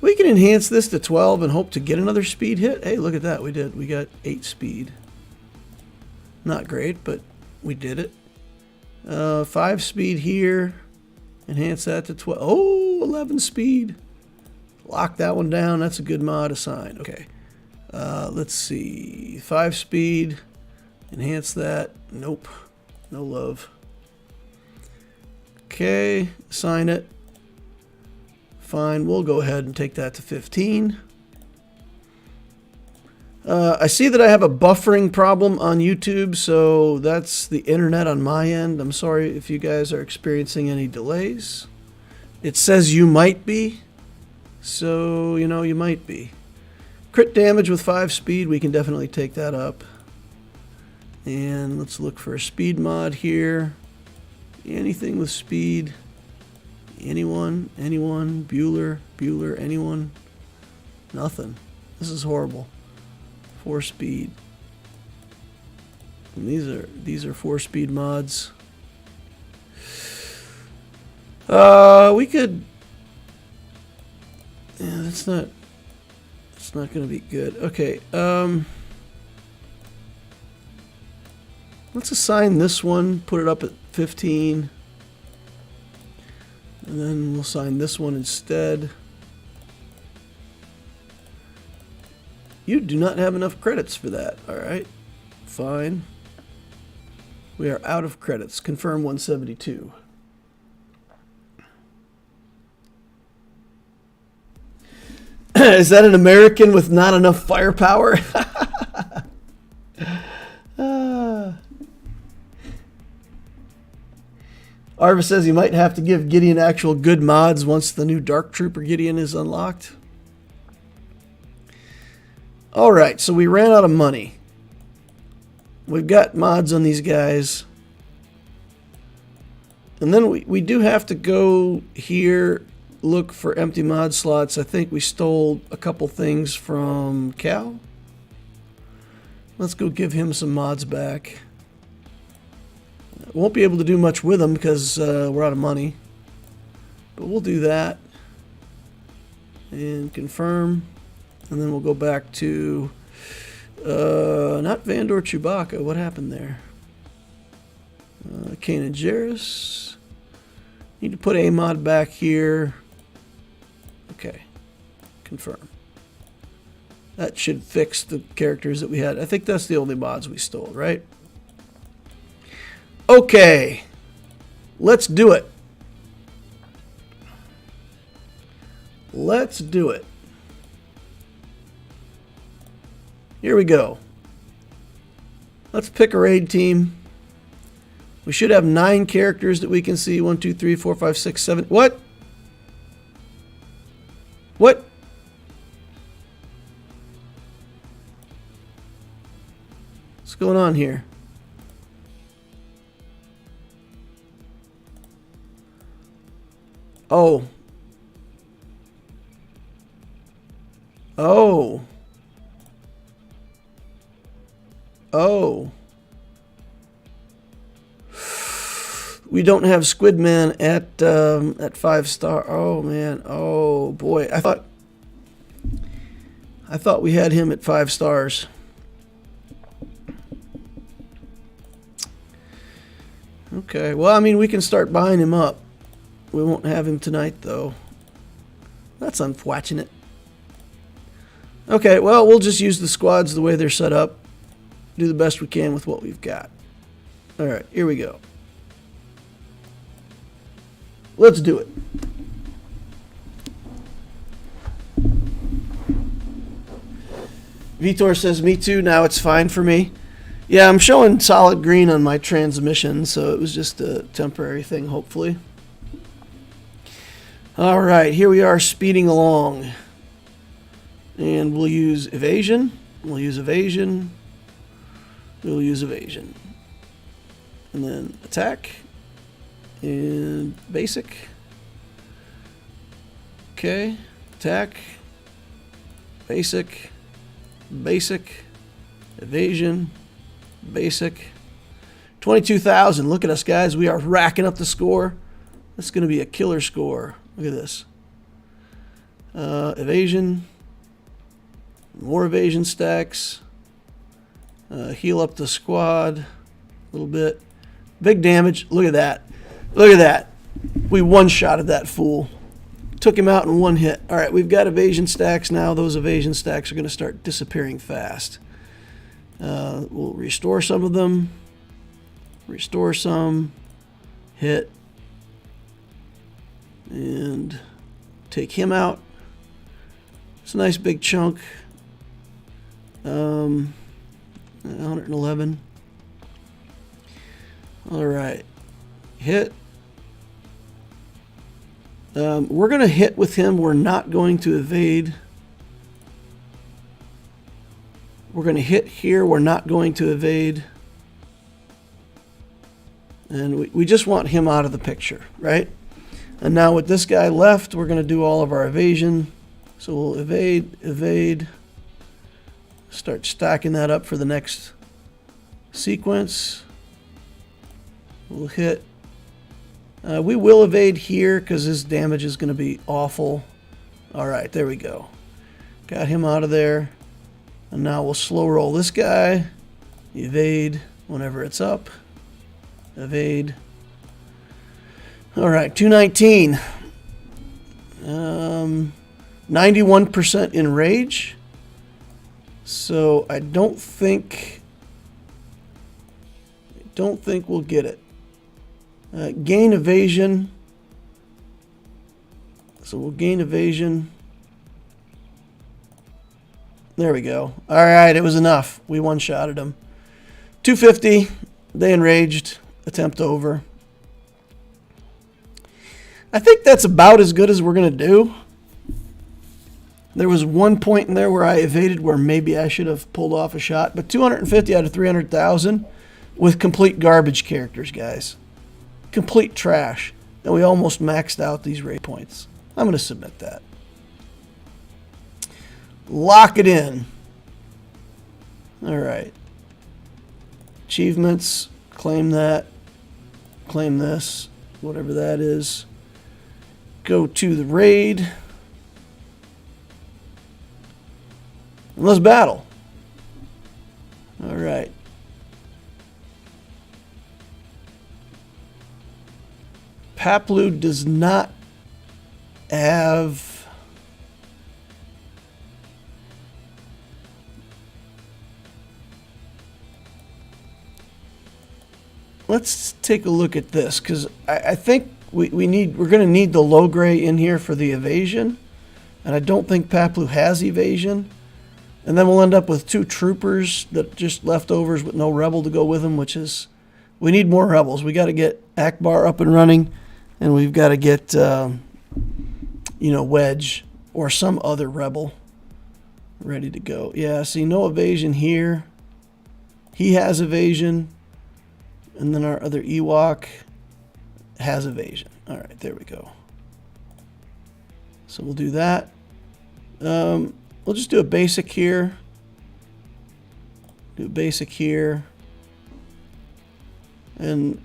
We can enhance this to 12 and hope to get another speed hit. Hey, look at that. We did. We got 8 speed. Not great, but we did it. 5 speed here. Enhance that to 12. Oh, 11 speed. Lock that one down. That's a good mod assign. Okay. Let's see. 5 speed. Enhance that. Nope. No love. Okay. Assign it. Fine. We'll go ahead and take that to 15. I see that I have a buffering problem on YouTube, so that's the internet on my end. I'm sorry if you guys are experiencing any delays. It says you might be, so you know you might be. Crit damage with 5 speed, we can definitely take that up. And let's look for a speed mod here. Anything with speed. Anyone? Bueller, anyone? Nothing. This is horrible. 4 speed. And these are 4 speed mods. We could. Yeah, that's not. It's not going to be good. Okay. Let's assign this one. Put it up at 15. And then we'll assign this one instead. You do not have enough credits for that. Alright. Fine. We are out of credits. Confirm 172. Is that an American with not enough firepower? Arva says he might have to give Gideon actual good mods once the new Dark Trooper Gideon is unlocked. Alright, so we ran out of money. We've got mods on these guys. And then we do have to go here, look for empty mod slots. I think we stole a couple things from Cal. Let's go give him some mods back. Won't be able to do much with them because we're out of money. But we'll do that. And confirm. And then we'll go back to, not Vandor Chewbacca. What happened there? Kanan Jarrus. Need to put a mod back here. Okay. Confirm. That should fix the characters that we had. I think that's the only mods we stole, right? Okay. Let's do it. Let's do it. Here we go. Let's pick a raid team. We should have 9 characters that we can see. 1, 2, 3, 4, 5, 6, 7. What? What? What's going on here? Oh. Oh. Oh. We don't have Squidman at 5-star. Oh man. Oh boy. I thought we had him at 5 stars. Okay. Well, I mean, we can start buying him up. We won't have him tonight though. That's unfortunate. Okay, well, we'll just use the squads the way they're set up. Do the best we can with what we've got. Alright, here we go. Let's do it. Vitor says, me too, now it's fine for me. Yeah, I'm showing solid green on my transmission, so it was just a temporary thing, hopefully. All right, here we are speeding along. And we'll use evasion. We'll use evasion. We'll use evasion. And then attack. And basic. Okay. Attack. Basic. Basic. Evasion. Basic. 22,000. Look at us, guys. We are racking up the score. That's going to be a killer score. Look at this. Evasion. More evasion stacks. Heal up the squad a little bit. Big damage. Look at that. Look at that. We one-shotted that fool. Took him out in one hit. All right, we've got evasion stacks now. Those evasion stacks are going to start disappearing fast. We'll restore some of them. Restore some. Hit. And take him out. It's a nice big chunk. 111. All right. Hit. We're going to hit with him. We're not going to evade. We're going to hit here. We're not going to evade. And we just want him out of the picture, right? And now with this guy left, we're going to do all of our evasion. So we'll evade, evade. Start stacking that up for the next sequence. We'll hit. We will evade here because his damage is going to be awful. All right, there we go. Got him out of there. And now we'll slow roll this guy. Evade whenever it's up. Evade. All right, 219. 91% in rage. So I don't think we'll get it. Gain evasion. So we'll gain evasion. There we go. All right, it was enough. We one-shotted him. 250. They enraged. Attempt over. I think that's about as good as we're going to do. There was one point in there where I evaded where maybe I should have pulled off a shot. But 250 out of 300,000 with complete garbage characters, guys. Complete trash. And we almost maxed out these rate points. I'm going to submit that. Lock it in. All right. Achievements. Claim that. Claim this. Whatever that is. Go to the raid. And let's battle. All right. Paplu does not have... Let's take a look at this, because I think we're going to need the low gray in here for the evasion, and I don't think Paplu has evasion. And then we'll end up with two troopers that just leftovers with no rebel to go with them, which is, we need more rebels. We got to get Akbar up and running, and we've got to get Wedge or some other rebel ready to go. Yeah, see, no evasion here. He has evasion. And then our other Ewok has evasion. All right, there we go. So we'll do that. We'll just do a basic here. Do a basic here. And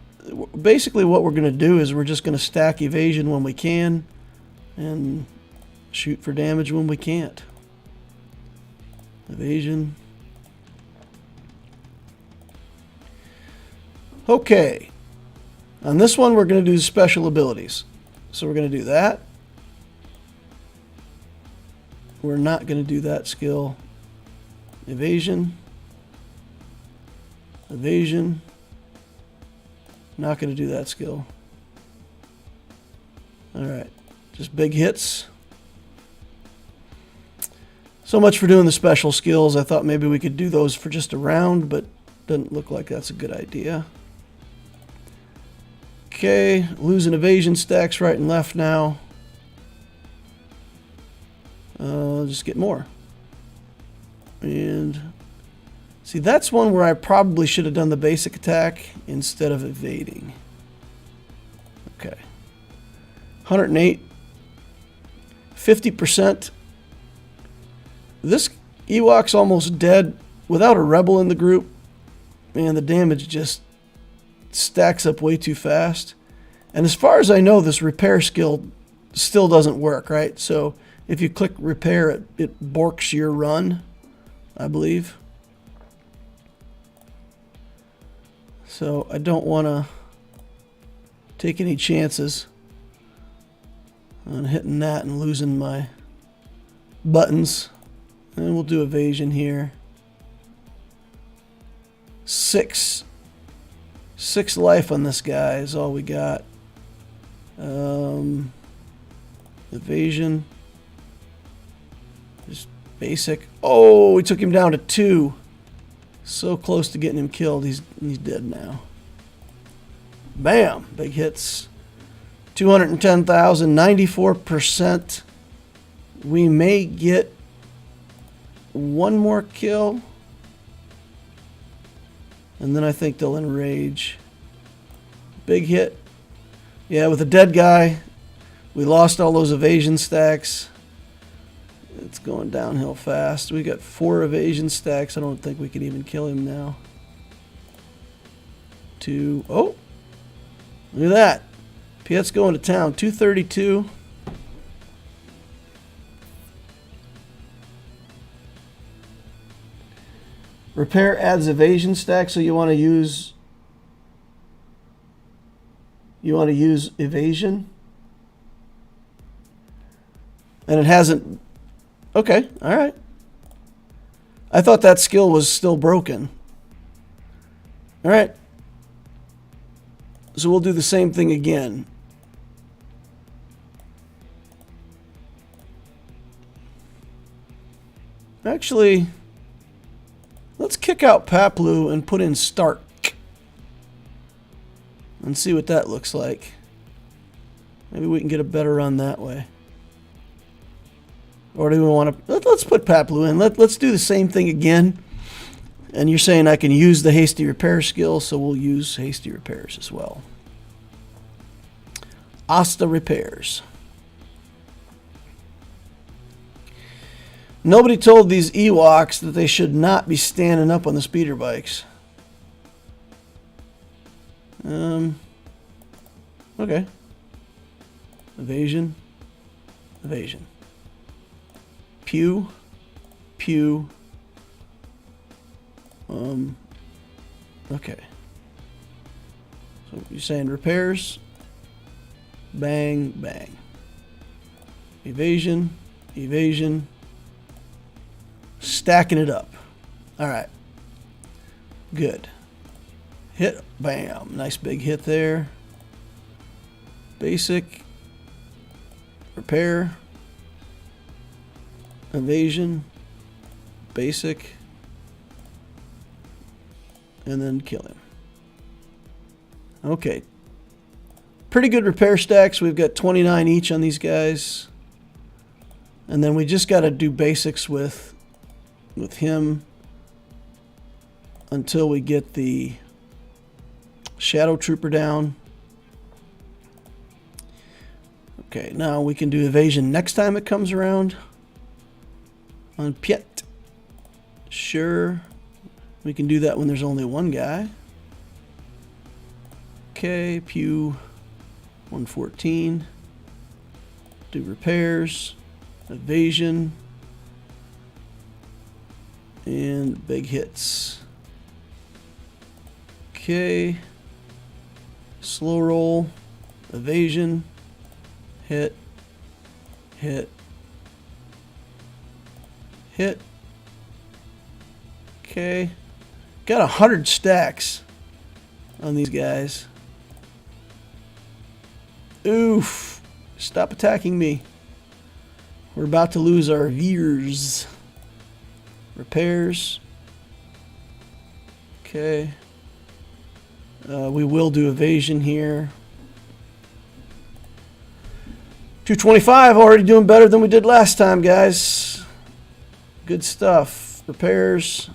basically what we're going to do is we're just going to stack evasion when we can and shoot for damage when we can't. Evasion. Okay, on this one we're going to do special abilities. So we're going to do that. We're not going to do that skill. Evasion. Evasion. Not going to do that skill. Alright, just big hits. So much for doing the special skills. I thought maybe we could do those for just a round, but Doesn't look like that's a good idea. Okay, losing evasion stacks right and left now. Just get more. And see, that's one where I probably should have done the basic attack instead of evading. Okay. 108. 50%. This Ewok's almost dead without a rebel in the group. Man, the damage just stacks up way too fast. And as far as I know, this repair skill still doesn't work, right? So if you click repair, it borks your run, I believe. So I don't want to take any chances on hitting that and losing my buttons. And we'll do evasion here. 6 life on this guy is all we got. Evasion. Just basic. Oh, we took him down to 2. So close to getting him killed. He's dead now. Bam! Big hits. 210,000, 94%. We may get one more kill. And then I think they'll enrage. Big hit. Yeah, with a dead guy, we lost all those evasion stacks. It's going downhill fast. We got 4 evasion stacks. I don't think we can even kill him now. 2. Oh! Look at that. Piet's going to town. 232. Repair adds evasion stack, so you want to use evasion. And it hasn't. Okay, all right. I thought that skill was still broken. All right. So we'll do the same thing again. Actually, let's kick out Paplu and put in Stark. And see what that looks like. Maybe we can get a better run that way. Or do we want to... Let's put Paplu in. Let's do the same thing again. And you're saying I can use the hasty repair skill, so we'll use hasty repairs as well. Asta repairs. Nobody told these Ewoks that they should not be standing up on the speeder bikes. Okay. Evasion. Evasion. Pew. Pew. Okay. So you're saying repairs. Bang, bang. Evasion. Evasion. Stacking it up. All right. Good. Hit. Bam. Nice big hit there. Basic. Repair. Evasion. Basic. And then kill him. Okay. Pretty good repair stacks. We've got 29 each on these guys. And then we just got to do basics with him until we get the Shadow Trooper down. Okay, now we can do evasion next time it comes around. On Piet. Sure. We can do that when there's only one guy. Okay, Pew 114. Do repairs. Evasion. And big hits. Okay. Slow roll. Evasion. Hit. Hit. Hit. Okay. Got 100 stacks on these guys. Oof. Stop attacking me. We're about to lose our Veers. Repairs. Okay. We will do evasion here. 225, already doing better than we did last time, guys. Good stuff. Repairs.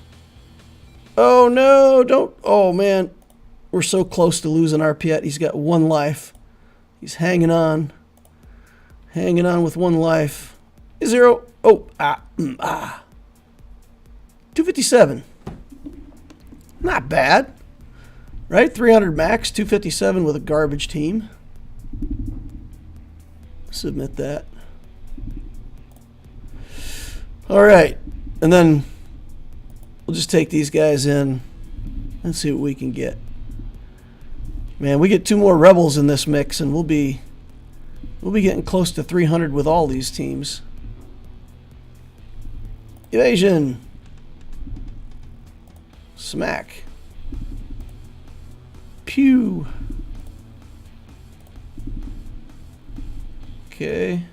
Oh, no, don't. Oh, man. We're so close to losing our Piet. He's got 1 life. He's hanging on. Hanging on with 1 life. 0. Oh, 257. Not bad. Right? 300 max, 257 with a garbage team. Submit that. All right. And then we'll just take these guys in and see what we can get. Man, we get 2 more rebels in this mix and we'll be getting close to 300 with all these teams. Evasion. Smack. Pew. Okay.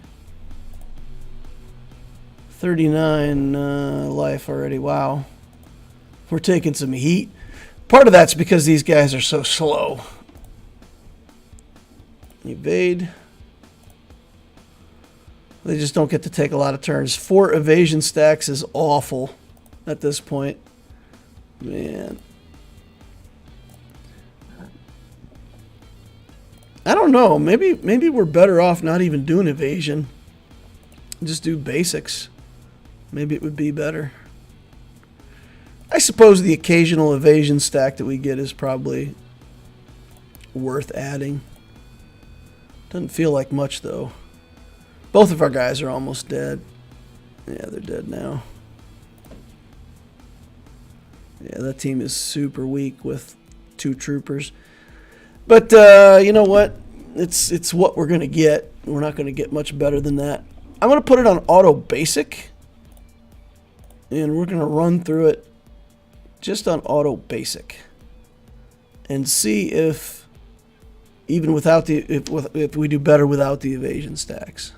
39 life already. Wow. We're taking some heat. Part of that's because these guys are so slow. Evade. They just don't get to take a lot of turns. 4 evasion stacks is awful at this point. Man. I don't know. Maybe we're better off not even doing evasion. Just do basics. Maybe it would be better. I suppose the occasional evasion stack that we get is probably worth adding. Doesn't feel like much though. Both of our guys are almost dead. Yeah, they're dead now. Yeah, that team is super weak with 2 troopers. But you know what? It's what we're going to get. We're not going to get much better than that. I'm going to put it on auto basic. And we're going to run through it just on auto basic. And see if even without the if we do better without the evasion stacks.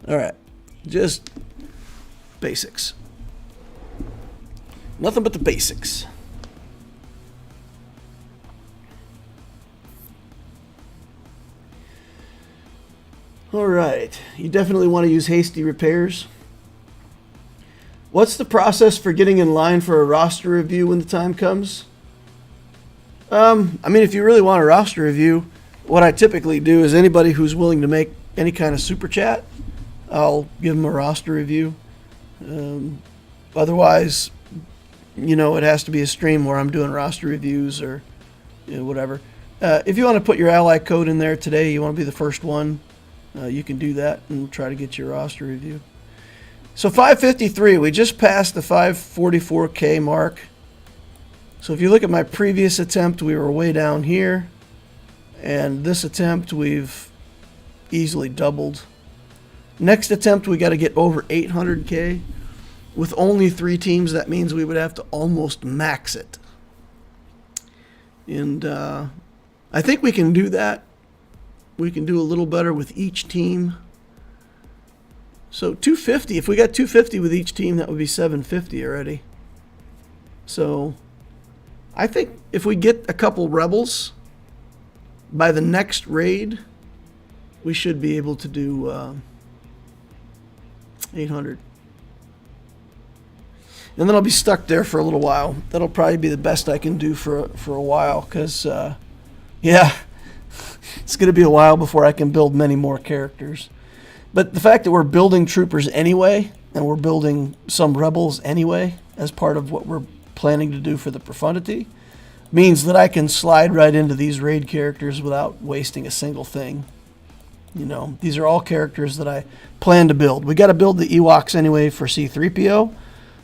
All right. Just basics. Nothing but the basics. All right. You definitely want to use hasty repairs. What's the process for getting in line for a roster review when the time comes? I mean, if you really want a roster review, what I typically do is anybody who's willing to make any kind of super chat, I'll give them a roster review. Otherwise, you know, it has to be a stream where I'm doing roster reviews or whatever. If you want to put your ally code in there today, you want to be the first one, you can do that and we'll try to get your roster review. So 553, we just passed the 544K mark. So if you look at my previous attempt, we were way down here. And this attempt, we've easily doubled. Next attempt, we got to get over 800K. With only 3 teams, that means we would have to almost max it. And I think we can do that. We can do a little better with each team. So 250, if we got 250 with each team, that would be 750 already. So I think if we get a couple rebels by the next raid, we should be able to do 800. And then I'll be stuck there for a little while. That'll probably be the best I can do for a while, because, yeah, it's going to be a while before I can build many more characters. But the fact that we're building troopers anyway, and we're building some rebels anyway, as part of what we're planning to do for the profundity, means that I can slide right into these raid characters without wasting a single thing. You know, these are all characters that I plan to build. We got to build the Ewoks anyway for C-3PO.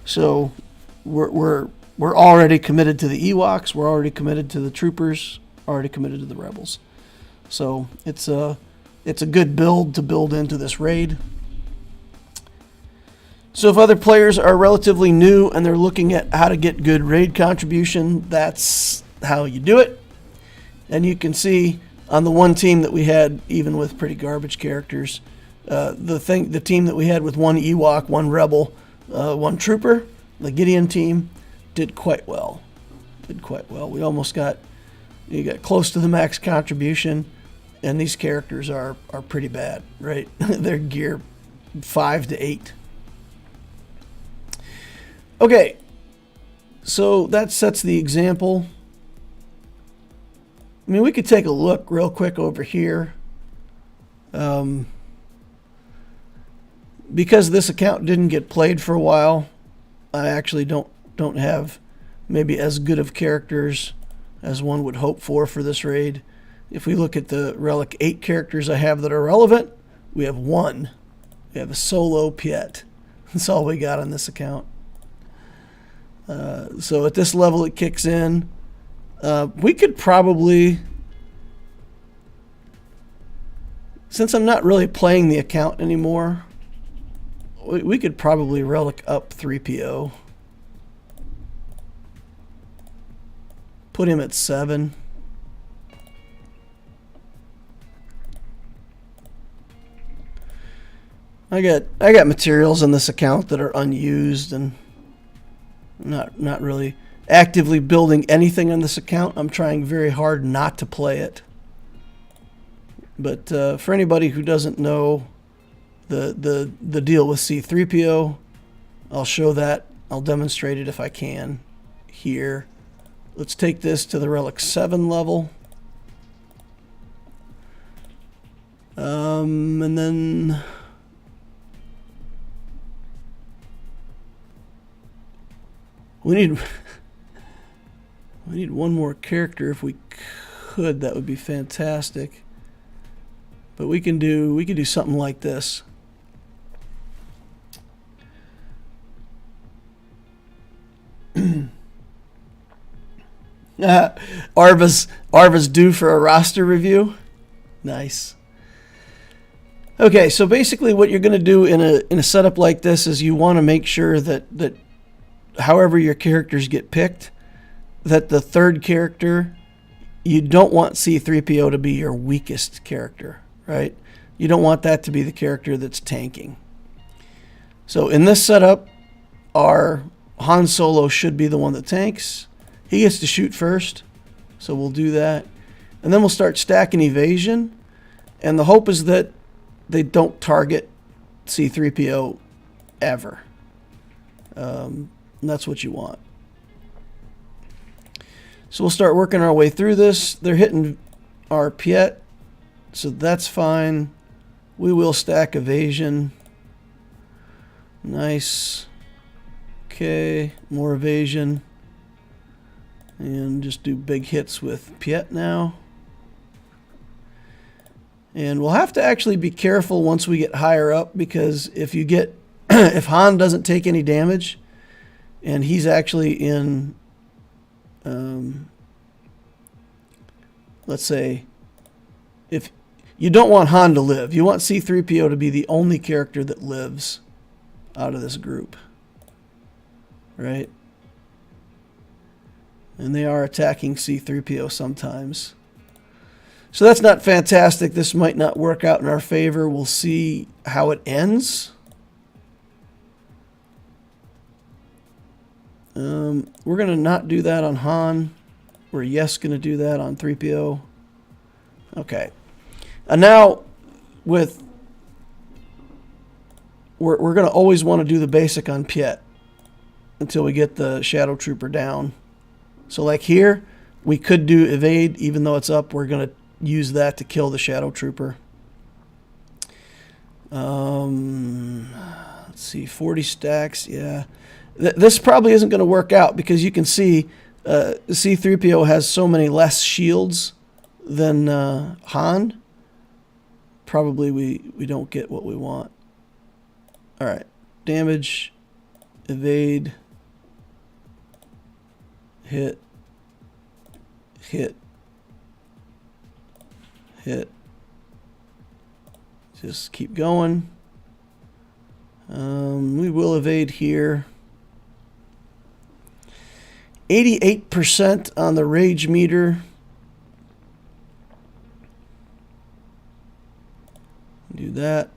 So we're already committed to the Ewoks. We're already committed to the troopers. Already committed to the rebels. So it's a good build to build into this raid. So if other players are relatively new and they're looking at how to get good raid contribution, that's how you do it. And you can see on the one team that we had, even with pretty garbage characters, the team that we had with 1 Ewok, 1 rebel, 1 trooper, the Gideon team, did quite well. We almost got, you got close to the max contribution, and these characters are pretty bad, right? They're gear 5 to 8. Okay, so that sets the example. I mean, we could take a look real quick over here. Because this account didn't get played for a while, I actually don't have maybe as good of characters as one would hope for this raid. If we look at the Relic 8 characters I have that are relevant, we have one. We have a solo Piet. That's all we got on this account. So at this level it kicks in. We could probably, since I'm not really playing the account anymore, we could probably relic up 3PO. Put him at 7. I got materials on this account that are unused, and not really actively building anything on this account. I'm trying very hard not to play it. But for anybody who doesn't know the deal with C3PO, I'll show that. I'll demonstrate it if I can here. Let's take this to the Relic 7 level. And then we need one more character if we could. That would be fantastic. But we can do something like this. Arva's due for a roster review. Nice. Okay, so basically what you're going to do in a setup like this is you want to make sure that however your characters get picked, that the third character, you don't want C3PO to be your weakest character, right? You don't want that to be the character that's tanking. So in this setup, our Han Solo should be the one that tanks. He gets to shoot first, so we'll do that. And then we'll start stacking evasion, and the hope is that they don't target C3PO ever. And that's what you want. So we'll start working our way through this. They're hitting our Piet, so that's fine. We will stack evasion. Nice. Okay, more evasion. And just do big hits with Piet now. And we'll have to actually be careful once we get higher up, because if you get if Han doesn't take any damage and he's actually in let's say, if you don't want Han to live, you want C3PO to be the only character that lives out of this group, right? And they are attacking C3PO sometimes. So that's not fantastic. This might not work out in our favor. We'll see how it ends. We're going to not do that on Han. We're going to do that on 3PO. Okay. And now we're going to always want to do the basic on Piet until we get the Shadow Trooper down. So like here, we could do evade. Even though it's up, we're going to use that to kill the Shadow Trooper. Let's see, 40 stacks. Yeah. This probably isn't going to work out, because you can see C-3PO has so many less shields than Han. Probably we don't get what we want. All right. Damage, evade, hit, hit, hit. Just keep going. We will evade here. 88% on the rage meter. Do that.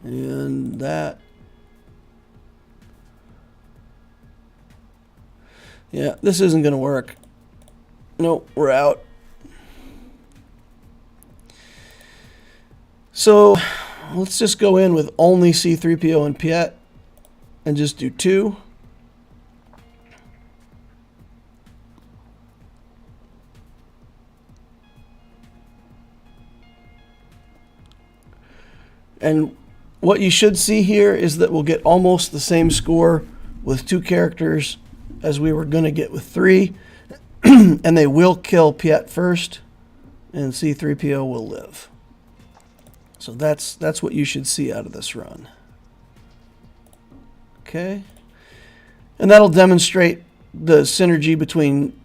And that. Yeah, this isn't going to work. Nope, we're out. So let's just go in with only C3PO and Piet and just do 2. And what you should see here is that we'll get almost the same score with 2 characters as we were going to get with 3. And they will kill Piet first, and C3PO will live. So that's what you should see out of this run. Okay. And that'll demonstrate the synergy between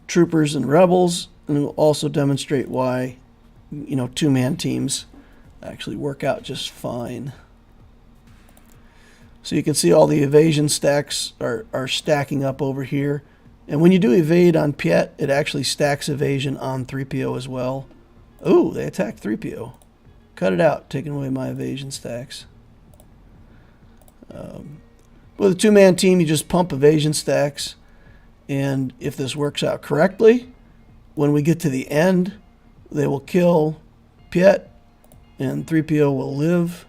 troopers and rebels, and it will also demonstrate why, 2-man teams actually work out just fine. So you can see all the evasion stacks are stacking up over here. And when you do evade on Piet, it actually stacks evasion on 3PO as well. Oh, they attacked 3PO. Cut it out, taking away my evasion stacks. With a 2-man team, you just pump evasion stacks. And if this works out correctly, when we get to the end, they will kill Piet, and 3PO will live.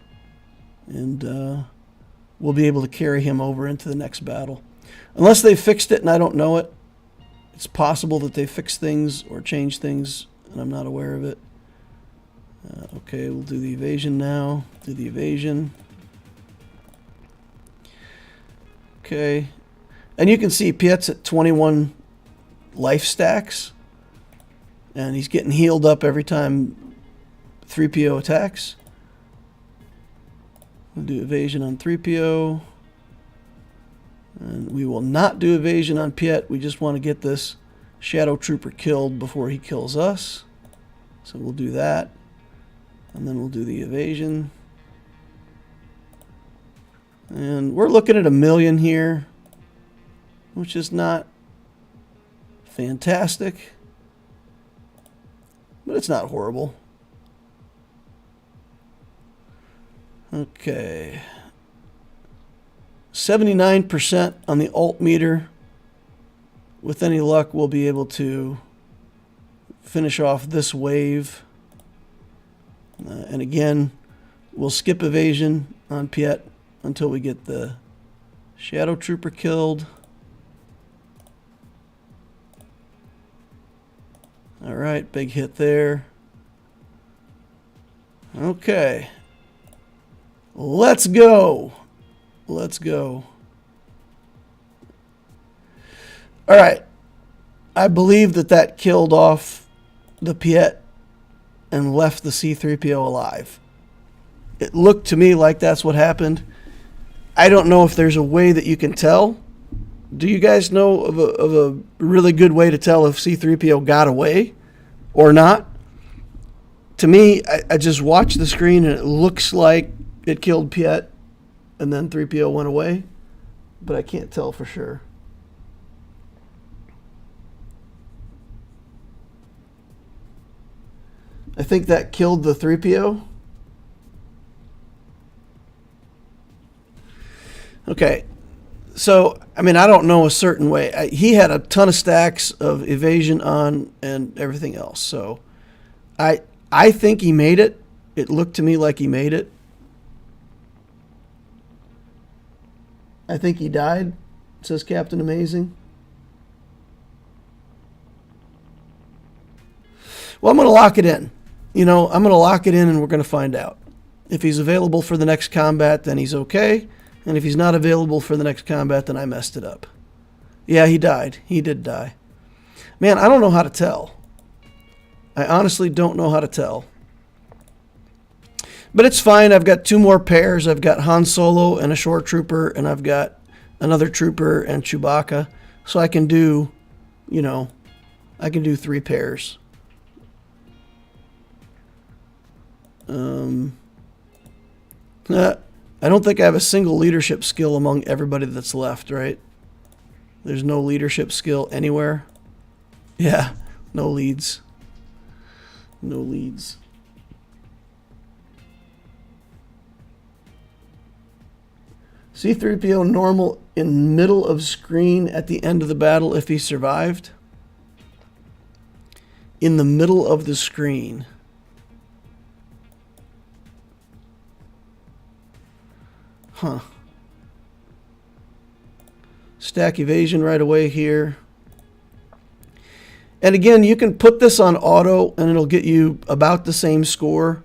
And we'll be able to carry him over into the next battle. Unless they fixed it and I don't know it. It's possible that they fixed things or changed things and I'm not aware of it. Okay, we'll do the evasion now. Do the evasion. Okay. And you can see Piet's at 21 life stacks. And he's getting healed up every time 3PO attacks. We'll do evasion on 3PO. And we will not do evasion on Piet. We just want to get this Shadow Trooper killed before he kills us. So we'll do that. And then we'll do the evasion. And we're looking at 1 million here, which is not fantastic, but it's not horrible. Okay. 79% on the alt meter. With any luck, we'll be able to finish off this wave. And again, we'll skip evasion on Piet until we get the Shadow Trooper killed. All right, big hit there. Okay. Let's go. Let's go. All right. I believe that killed off the Piet and left the C-3PO alive. It looked to me like that's what happened. I don't know if there's a way that you can tell. Do you guys know of a really good way to tell if C-3PO got away or not? To me, I just watched the screen and it looks like it killed Piet and then 3PO went away, but I can't tell for sure. I think that killed the 3PO. Okay, so, I mean, I don't know a certain way. He had a ton of stacks of evasion on and everything else, so I think he made it. It looked to me like he made it. I think he died, says Captain Amazing. Well, I'm going to lock it in. I'm going to lock it in and we're going to find out. If he's available for the next combat, then he's okay. And if he's not available for the next combat, then I messed it up. Yeah, he died. He did die. Man, I don't know how to tell. I honestly don't know how to tell. But it's fine. I've got 2 more pairs. I've got Han Solo and a shore trooper, and I've got another trooper and Chewbacca. So I can do, I can do 3 pairs. I don't think I have a single leadership skill among everybody that's left, right? There's no leadership skill anywhere. Yeah, no leads. No leads. C-3PO normal in middle of screen at the end of the battle if he survived. In the middle of the screen. Huh. Stack evasion right away here. And again, you can put this on auto and it'll get you about the same score.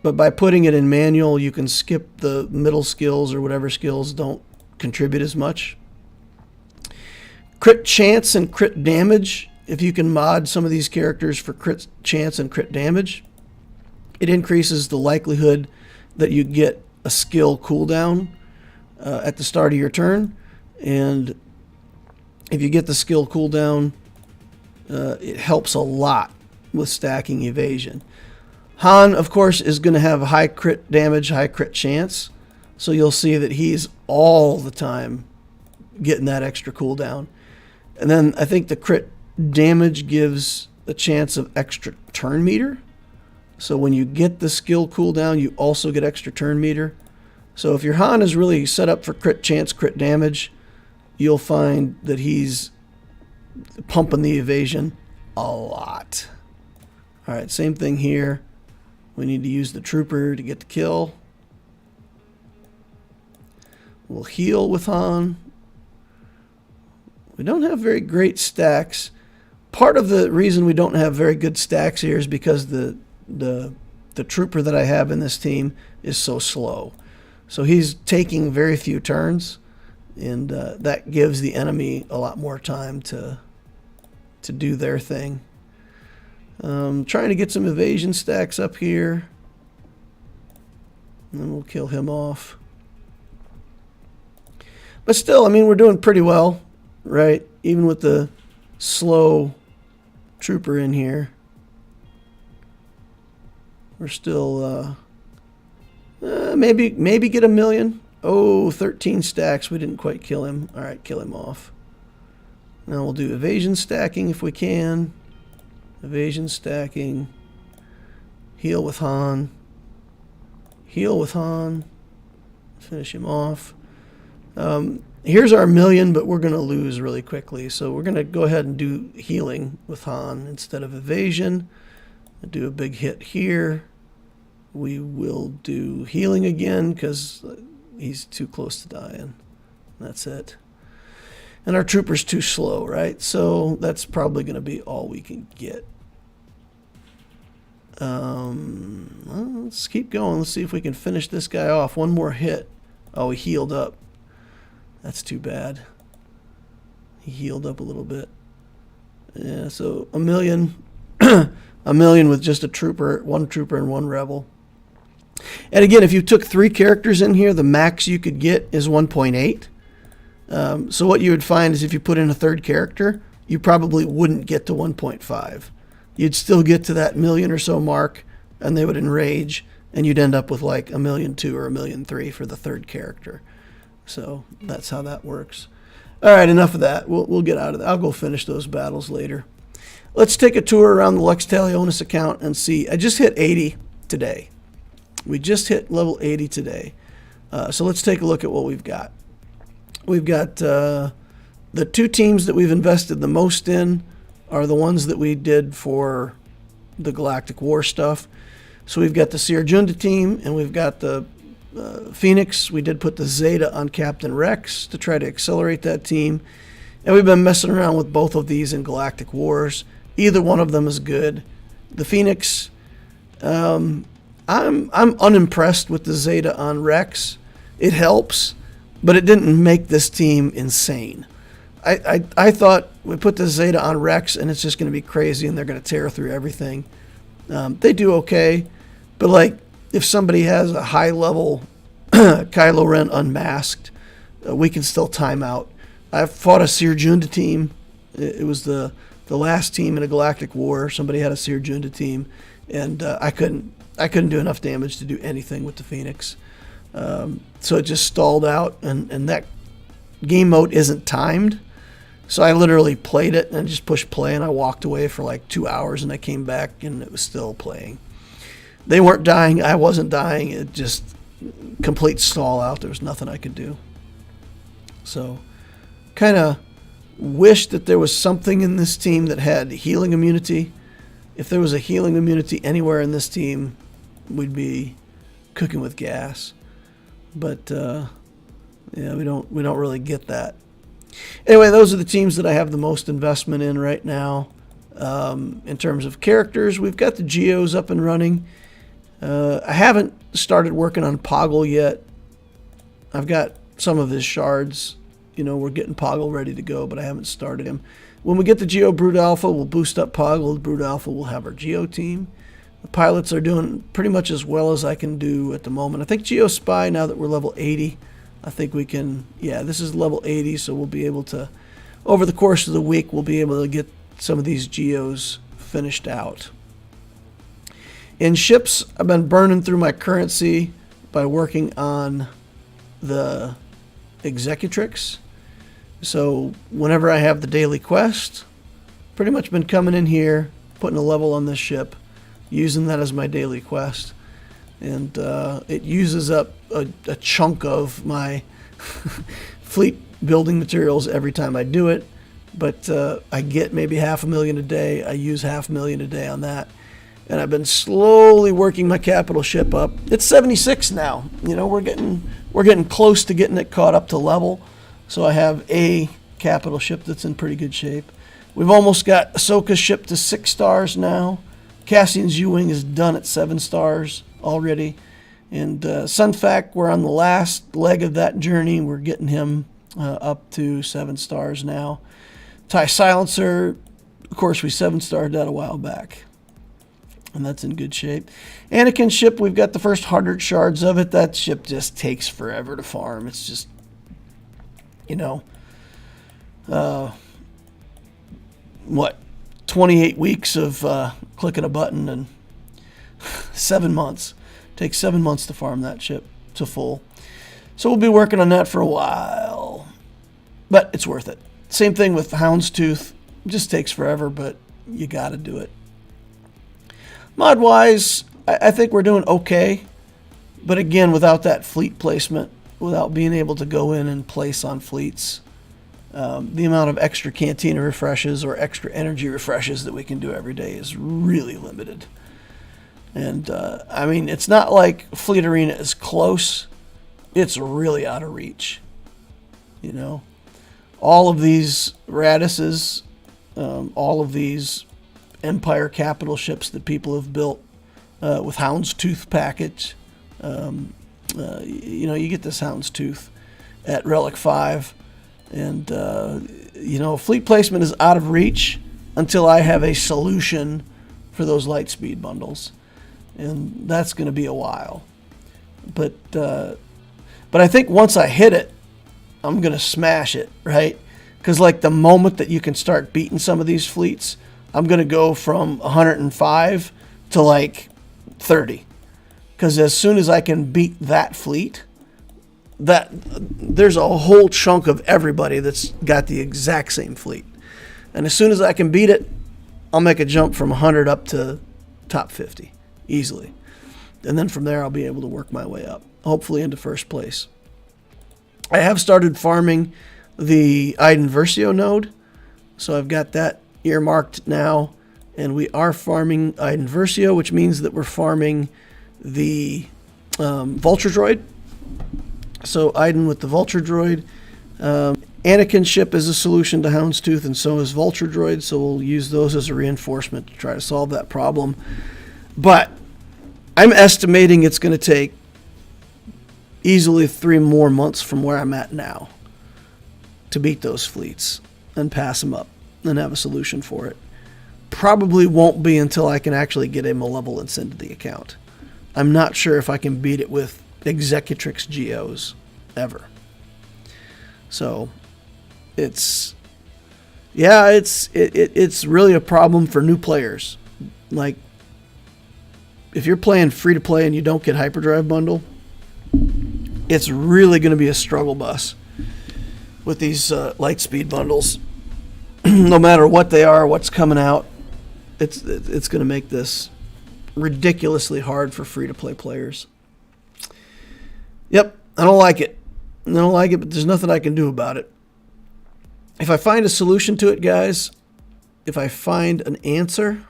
But by putting it in manual, you can skip the middle skills or whatever skills don't contribute as much. Crit chance and crit damage. If you can mod some of these characters for crit chance and crit damage, it increases the likelihood that you get a skill cooldown at the start of your turn. And if you get the skill cooldown, it helps a lot with stacking evasion. Han, of course, is going to have high crit damage, high crit chance. So you'll see that he's all the time getting that extra cooldown. And then I think the crit damage gives a chance of extra turn meter. So when you get the skill cooldown, you also get extra turn meter. So if your Han is really set up for crit chance, crit damage, you'll find that he's pumping the evasion a lot. All right, same thing here. We need to use the trooper to get the kill. We'll heal with Han. We don't have very great stacks. Part of the reason we don't have very good stacks here is because the trooper that I have in this team is so slow. So he's taking very few turns, and that gives the enemy a lot more time to do their thing. Trying to get some evasion stacks up here. And then we'll kill him off. But still, I mean, we're doing pretty well, right? Even with the slow trooper in here. We're still maybe get 1 million. Oh, 13 stacks. We didn't quite kill him. All right, kill him off. Now we'll do evasion stacking if we can. Evasion stacking. Heal with Han. Heal with Han. Finish him off. Here's our 1 million, but we're going to lose really quickly. So we're going to go ahead and do healing with Han instead of evasion. Do a big hit here. We will do healing again because he's too close to dying. That's it. And our trooper's too slow, right? So that's probably going to be all we can get. Well, let's keep going. Let's see if we can finish this guy off. One more hit. Oh, he healed up. That's too bad. He healed up a little bit. Yeah, so 1 million. 1 million with just a trooper, one trooper and one rebel. And again, if you took 3 characters in here, the max you could get is 1.8. So what you would find is if you put in a 3rd character, you probably wouldn't get to 1.5. You'd still get to that 1 million or so mark, and they would enrage, and you'd end up with like 1.2 million or 1.3 million for the 3rd character. So that's how that works. All right, enough of that. We'll get out of that. I'll go finish those battles later. Let's take a tour around the Lux Talionis account and see. I just hit 80 today. We just hit level 80 today. So let's take a look at what we've got. We've got the 2 teams that we've invested the most in are the ones that we did for the Galactic War stuff. So we've got the Sierjunda team, and we've got the Phoenix. We did put the Zeta on Captain Rex to try to accelerate that team. And we've been messing around with both of these in Galactic Wars. Either one of them is good. The Phoenix, I'm unimpressed with the Zeta on Rex. It helps, but it didn't make this team insane. I thought we put the Zeta on Rex and it's just going to be crazy and they're going to tear through everything. They do okay, but like if somebody has a high level Kylo Ren unmasked, we can still time out. I fought a Sierjunda team. It was the last team in a Galactic War. Somebody had a Sierjunda team, and I couldn't do enough damage to do anything with the Phoenix. So it just stalled out, and that game mode isn't timed. So I literally played it and just pushed play, and I walked away for like 2 hours, and I came back, and it was still playing. They weren't dying. I wasn't dying. It just complete stall out. There was nothing I could do. So kind of wish that there was something in this team that had healing immunity. If there was a healing immunity anywhere in this team, we'd be cooking with gas. But yeah, we don't really get that. Anyway, those are the teams that I have the most investment in right now. In terms of characters, we've got the Geos up and running. I haven't started working on Poggle yet. I've got some of his shards. We're getting Poggle ready to go, but I haven't started him. When we get the Geo Brood Alpha, we'll boost up Poggle. The Brood Alpha will have our Geo team. The pilots are doing pretty much as well as I can do at the moment. I think Geo Spy, now that we're level 80, I think we can, yeah, this is level 80, so we'll be able to, over the course of the week, we'll be able to get some of these Geos finished out. In ships, I've been burning through my currency by working on the Executrix. So whenever I have the daily quest, pretty much been coming in here, putting a level on this ship, using that as my daily quest. And it uses up a chunk of my fleet building materials every time I do it. But I get maybe $500,000 a day. I use $500,000 a day on that. And I've been slowly working my capital ship up. It's 76 now. We're getting close to getting it caught up to level. So I have a capital ship that's in pretty good shape. We've almost got Ahsoka's ship to 6 stars now. Cassian's U-Wing is done at 7 stars already. And Sunfac, we're on the last leg of that journey. We're getting him up to 7 stars now. TIE Silencer, of course, we 7-starred that a while back. And that's in good shape. Anakin's ship, we've got the first 100 shards of it. That ship just takes forever to farm. It's just, 28 weeks of clicking a button and 7 months. Takes 7 months to farm that ship to full. So we'll be working on that for a while. But it's worth it. Same thing with Houndstooth. Just takes forever, but you got to do it. Mod-wise, I think we're doing okay. But again, without that fleet placement, without being able to go in and place on fleets, the amount of extra cantina refreshes or extra energy refreshes that we can do every day is really limited. And, it's not like Fleet Arena is close. It's really out of reach. All of these Radises, all of these Empire capital ships that people have built with Houndstooth package. You get this Houndstooth at Relic 5. And, fleet placement is out of reach until I have a solution for those light speed bundles. And that's going to be a while. But I think once I hit it, I'm going to smash it, right? Because, the moment that you can start beating some of these fleets, I'm going to go from 105 to, 30. Because as soon as I can beat that fleet, there's a whole chunk of everybody that's got the exact same fleet. And as soon as I can beat it, I'll make a jump from 100 up to top 50 easily. And then from there, I'll be able to work my way up, hopefully into first place. I have started farming the Iden Versio node. So I've got that earmarked now. And we are farming Iden Versio, which means that we're farming the Vulture Droid. So Iden with the Vulture Droid. Anakin's ship is a solution to Houndstooth, and so is Vulture Droid, so we'll use those as a reinforcement to try to solve that problem. But I'm estimating it's going to take easily 3 more months from where I'm at now to beat those fleets and pass them up and have a solution for it. Probably won't be until I can actually get a Malevolence into the account. I'm not sure if I can beat it with Executrix Geos ever. So it's really a problem for new players. If you're playing free to play and you don't get Hyperdrive bundle, it's really going to be a struggle bus with these light speed bundles. No matter what they are, what's coming out, it's going to make this ridiculously hard for free to play players. Yep, I don't like it. I don't like it, but there's nothing I can do about it. If I find a solution to it, guys, if I find an answer,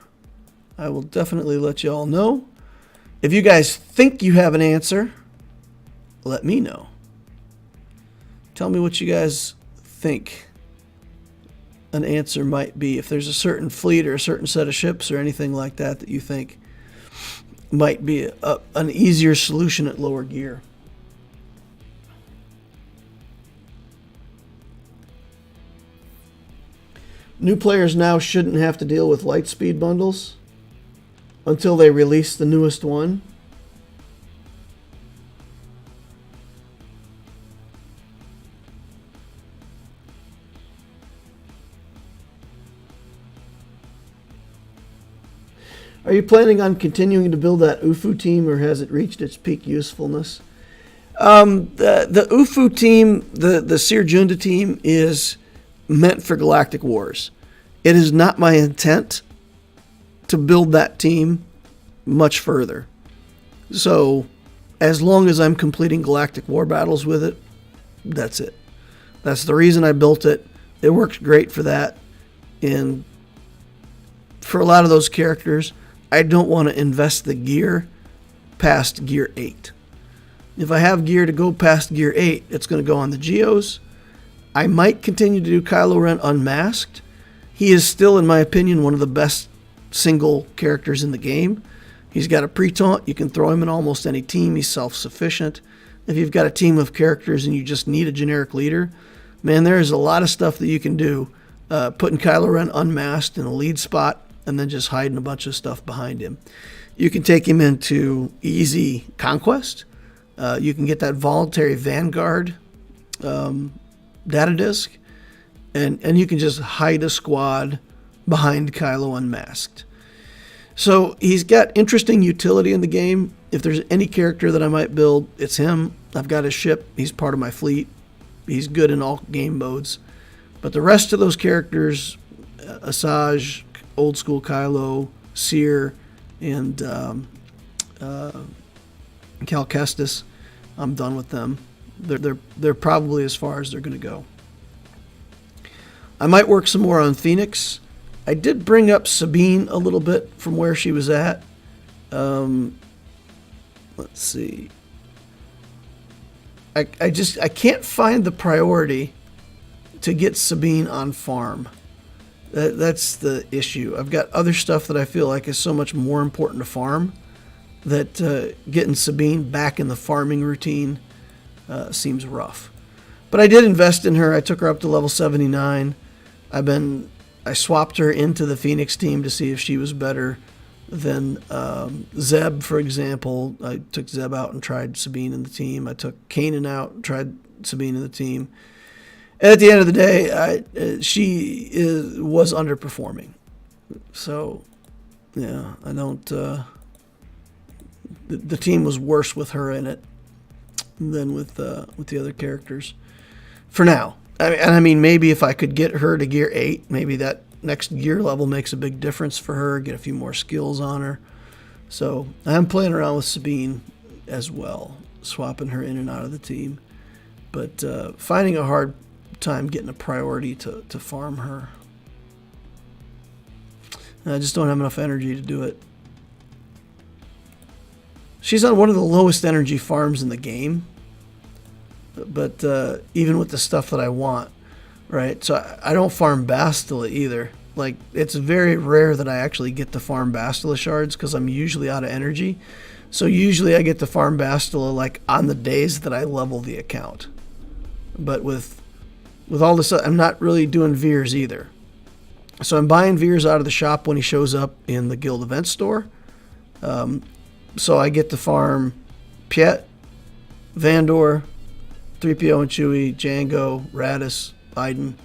I will definitely let you all know. If you guys think you have an answer, let me know. Tell me what you guys think an answer might be. If there's a certain fleet or a certain set of ships or anything like that that you think might be an easier solution at lower gear. New players now shouldn't have to deal with light speed bundles until they release the newest one. Are you planning on continuing to build that UFU team, or has it reached its peak usefulness? The UFU team, the Seer Junda team, is meant for Galactic Wars. It is not my intent to build that team much further. So, as long as I'm completing Galactic War battles with it, that's it. That's the reason I built it. It works great for that. And for a lot of those characters, I don't want to invest the gear past Gear 8. If I have gear to go past Gear 8, it's going to go on the Geos. I might continue to do Kylo Ren unmasked. He is still, in my opinion, one of the best single characters in the game. He's got a pre-taunt. You can throw him in almost any team. He's self-sufficient. If you've got a team of characters and you just need a generic leader, man, there is a lot of stuff that you can do. Putting Kylo Ren unmasked in a lead spot and then just hiding a bunch of stuff behind him. You can take him into easy conquest. You can get that voluntary Vanguard data disk, and you can just hide a squad behind Kylo unmasked. So he's got interesting utility in the game. If there's any character that I might build, it's him. I've got his ship. He's part of my fleet. He's good in all game modes. But the rest of those characters, Asajj, Old School Kylo, Seer, and Cal Kestis, I'm done with them. They're probably as far as they're going to go. I might work some more on Phoenix. I did bring up Sabine a little bit from where she was at. Let's see. I can't find the priority to get Sabine on farm. That's the issue. I've got other stuff that I feel like is so much more important to farm that getting Sabine back in the farming routine seems rough. But I did invest in her. I took her up to level 79. I swapped her into the Phoenix team to see if she was better than Zeb, for example. I took Zeb out and tried Sabine in the team. I took Kanan out and tried Sabine in the team. And at the end of the day, she was underperforming. So, yeah, I don't... the team was worse with her in it than with the other characters. For now. I mean, maybe if I could get her to Gear 8, maybe that next gear level makes a big difference for her, get a few more skills on her. So I'm playing around with Sabine as well, swapping her in and out of the team. But finding a hard time getting a priority to farm her. I just don't have enough energy to do it. She's on one of the lowest energy farms in the game. But even with the stuff that I want, right? So I don't farm Bastila either. Like, it's very rare that I actually get to farm Bastila shards because I'm usually out of energy. So usually I get to farm Bastila like on the days that I level the account. But with all this, I'm not really doing Veers either. So I'm buying Veers out of the shop when he shows up in the guild event store. So I get to farm Piet, Vandor, 3PO and Chewie, Django, Radis, Iden,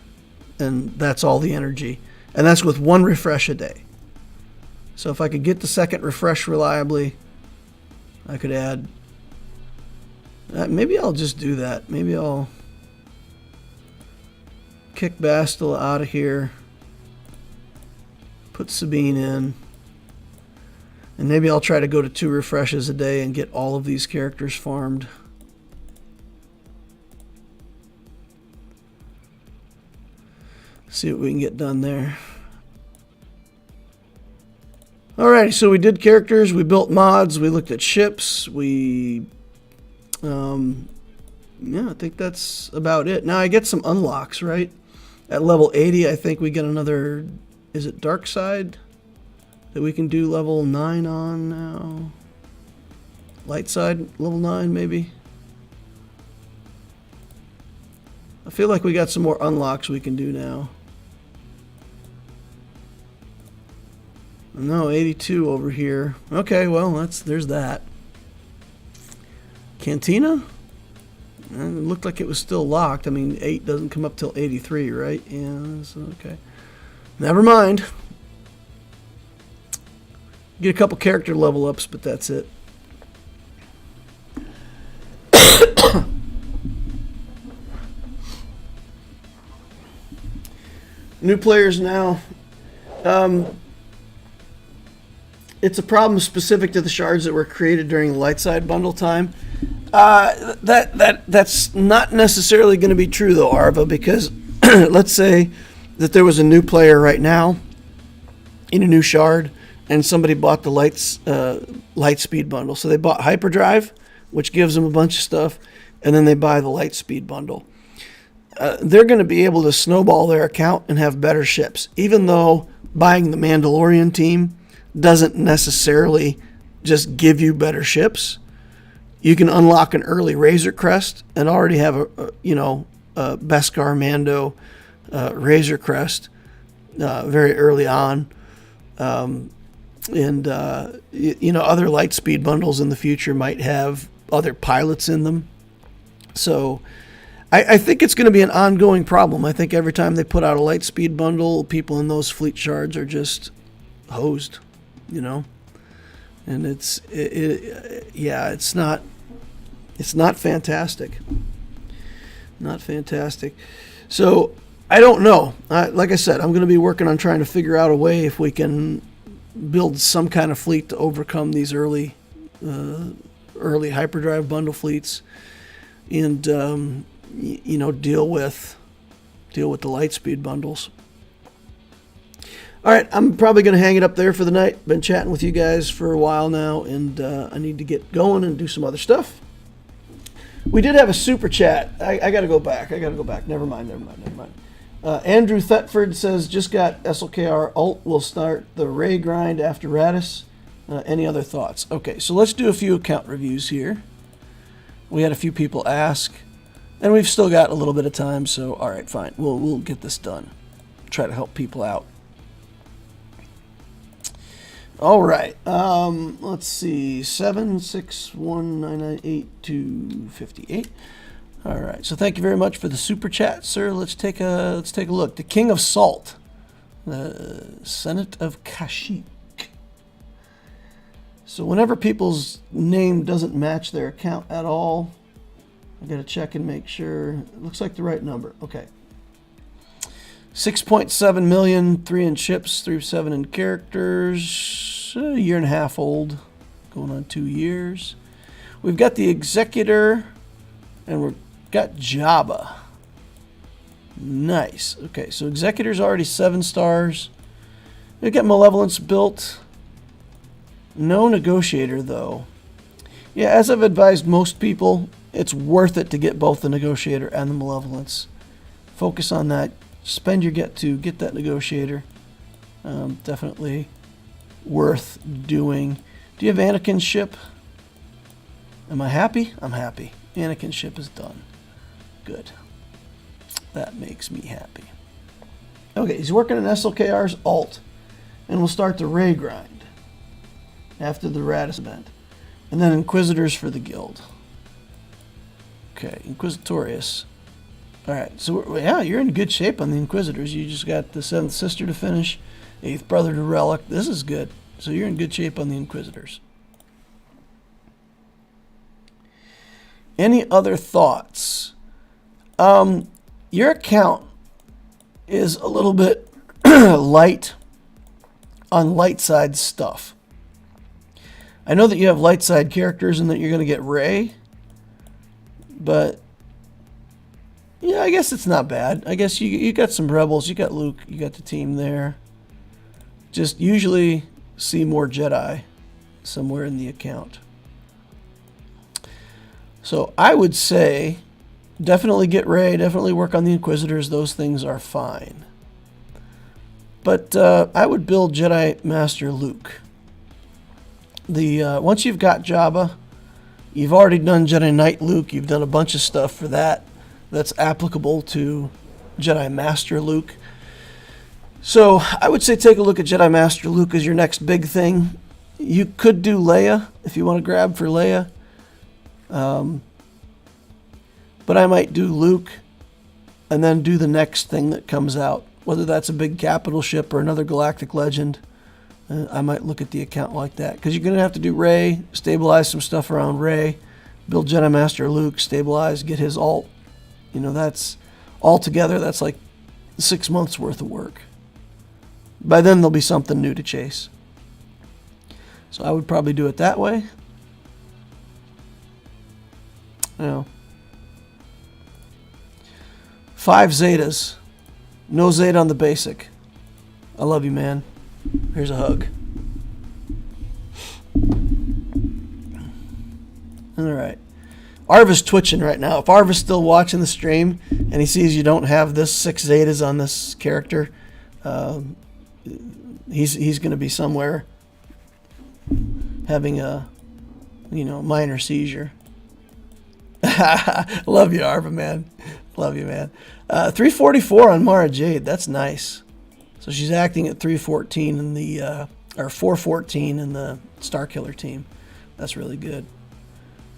and that's all the energy. And that's with one refresh a day. So if I could get the second refresh reliably, I could add... maybe I'll just do that. Maybe I'll kick Bastila out of here, put Sabine in, and maybe I'll try to go to 2 refreshes a day and get all of these characters farmed. See what we can get done there. Alrighty, so we did characters, we built mods, we looked at ships, yeah, I think that's about it. Now I get some unlocks, right? At level 80, I think we get another, is it Dark Side? That we can do level 9 on now. Light Side, level 9 maybe. I feel like we got some more unlocks we can do now. No, 82 over here. Okay, well, there's that. Cantina? It looked like it was still locked. I mean, 8 doesn't come up till 83, right? Yeah, that's okay. Never mind. Get a couple character level ups, but that's it. New players now. It's a problem specific to the shards that were created during the light side bundle time. That's not necessarily going to be true though, Arva, because let's say that there was a new player right now in a new shard, and somebody bought the light speed bundle. So they bought hyperdrive, which gives them a bunch of stuff, and then they buy the light speed bundle. They're going to be able to snowball their account and have better ships, even though buying the Mandalorian team doesn't necessarily just give you better ships. You can unlock an early Razor Crest and already have a Beskar Mando Razor Crest very early on, and other light speed bundles in the future might have other pilots in them. So I think it's going to be an ongoing problem. I think every time they put out a light speed bundle, people in those fleet shards are just hosed. And it's not fantastic. Not fantastic. So I don't know. Like I said, I'm going to be working on trying to figure out a way if we can build some kind of fleet to overcome these early hyperdrive bundle fleets, and deal with the light speed bundles. All right, I'm probably going to hang it up there for the night. Been chatting with you guys for a while now, and I need to get going and do some other stuff. We did have a super chat. I got to go back. Never mind. Andrew Thetford says, just got SLKR ult. Will start the Ray grind after Radis. Any other thoughts? Okay, so let's do a few account reviews here. We had a few people ask, and we've still got a little bit of time, so all right, fine. We'll get this done. Try to help people out. All right, let's see, 761998258. All right, so thank you very much for the super chat, sir. Let's take a look. The King of Salt, the Senate of Kashyyyk. So whenever people's name doesn't match their account at all, I got to check and make sure. It looks like the right number. Okay. 6.7 million, 3 in ships, 3.7 in characters, a year and a half old, going on 2 years. We've got the Executor, and we've got Jabba. Nice. Okay, so Executor's already 7 stars. We've got Malevolence built. No Negotiator, though. Yeah, as I've advised most people, it's worth it to get both the Negotiator and the Malevolence. Focus on that. Spend your get that Negotiator. Definitely worth doing. Do you have Anakin's ship? Am I happy? I'm happy. Anakin's ship is done. Good. That makes me happy. Okay, he's working on SLKR's ult, and we'll start the Ray grind after the Radis event, and then Inquisitors for the guild. Okay, Inquisitorius. All right, so yeah, you're in good shape on the Inquisitors. You just got the 7th Sister to finish, 8th Brother to Relic. This is good. So you're in good shape on the Inquisitors. Any other thoughts? Your account is a little bit light on light side stuff. I know that you have light side characters and that you're going to get Rey, but Yeah, I guess it's not bad. I guess you got some rebels, you got Luke, you got the team there. Just usually see more Jedi somewhere in the account. So I would say definitely get Rey, definitely work on the Inquisitors. Those things are fine. But I would build Jedi Master Luke. Once you've got Jabba, you've already done Jedi Knight Luke. You've done a bunch of stuff for that that's applicable to Jedi Master Luke. So I would say take a look at Jedi Master Luke as your next big thing. You could do Leia if you want to grab for Leia. But I might do Luke and then do the next thing that comes out. Whether that's a big capital ship or another galactic legend, I might look at the account like that. Because you're going to have to do Rey, stabilize some stuff around Rey, build Jedi Master Luke, stabilize, get his alt. That's all together, that's like 6 months worth of work. By then there'll be something new to chase. So I would probably do it that way. 5 Zetas. No Zeta on the basic. I love you, man. Here's a hug. Alright. Arva's twitching right now. If Arva's still watching the stream and he sees you don't have this 6 Zetas on this character, he's going to be somewhere having a minor seizure. Love you, Arva, man. Love you, man. 344 on Mara Jade. That's nice. So she's acting at 314 in the or 414 in the Starkiller team. That's really good.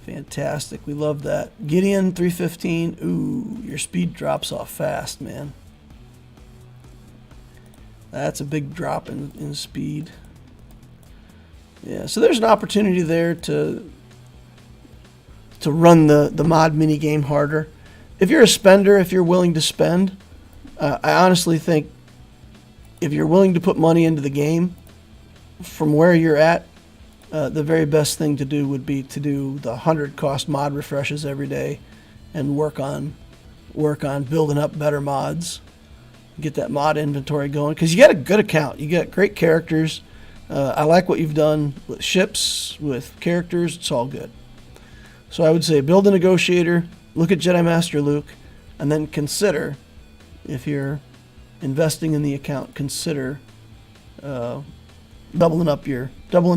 Fantastic. We love that. Gideon 315. Ooh, your speed drops off fast, man. That's a big drop in speed. Yeah, so there's an opportunity there to run the mod mini game harder. If you're a spender, if you're willing to spend, I honestly think if you're willing to put money into the game, from where you're at, the very best thing to do would be to do the 100 cost mod refreshes every day and work on building up better mods. Get that mod inventory going, because you got a good account. You got great characters. I like what you've done with ships, with characters. It's all good. So I would say build a negotiator, look at Jedi Master Luke, and then consider, if you're investing in the account, consider doubling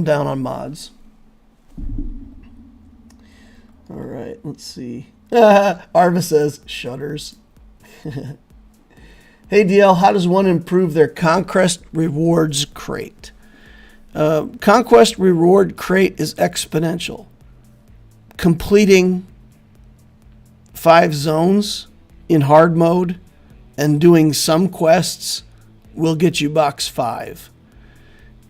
down on mods. All right, let's see. Arva says shudders. Hey DL, how does one improve their Conquest Rewards crate? Conquest Reward crate is exponential. Completing 5 zones in hard mode and doing some quests will get you box 5.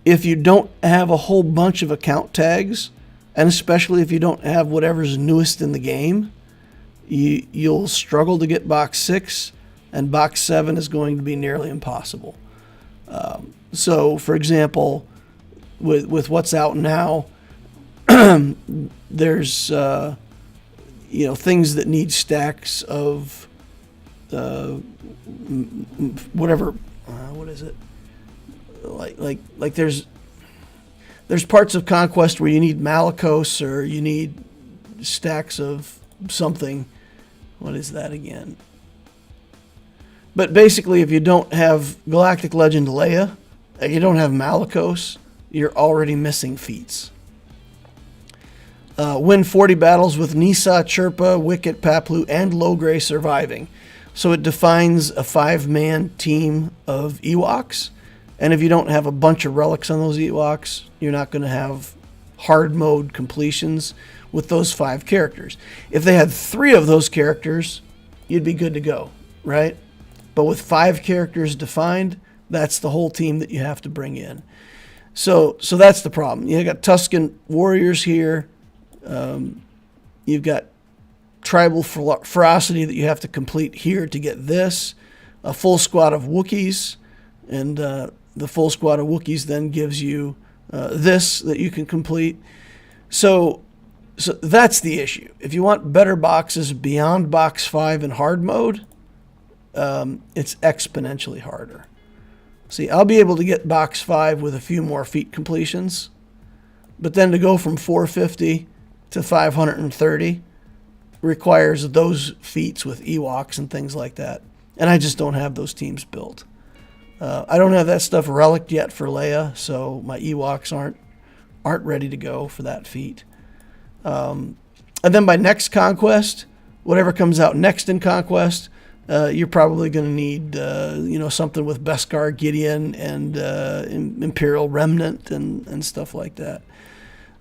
If you don't have a whole bunch of account tags, and especially if you don't have whatever's newest in the game, you'll struggle to get box 6, and box 7 is going to be nearly impossible. So, for example, with what's out now, there's things that need stacks of whatever. What is it? Like there's parts of Conquest where you need Malicos or you need stacks of something. What is that again? But basically, if you don't have Galactic Legend Leia, you don't have Malicos, you're already missing feats. Win 40 battles with Nisa, Chirpa, Wicket, Paplu, and Logray surviving. So it defines a 5-man team of Ewoks. And if you don't have a bunch of relics on those Ewoks, you're not going to have hard mode completions with those 5 characters. If they had 3 of those characters, you'd be good to go, right? But with 5 characters defined, that's the whole team that you have to bring in. So that's the problem. You got Tusken warriors here. You've got tribal ferocity that you have to complete here to get this. A full squad of Wookiees, and the full squad of Wookiees then gives you this that you can complete. So So that's the issue. If you want better boxes beyond box 5 in hard mode, it's exponentially harder. See, I'll be able to get box 5 with a few more feat completions, but then to go from 450 to 530 requires those feats with Ewoks and things like that. And I just don't have those teams built. I don't have that stuff reliced yet for Leia, so my Ewoks aren't ready to go for that feat. And then by next conquest, whatever comes out next in conquest, you're probably going to need something with Beskar Gideon and Imperial Remnant and stuff like that.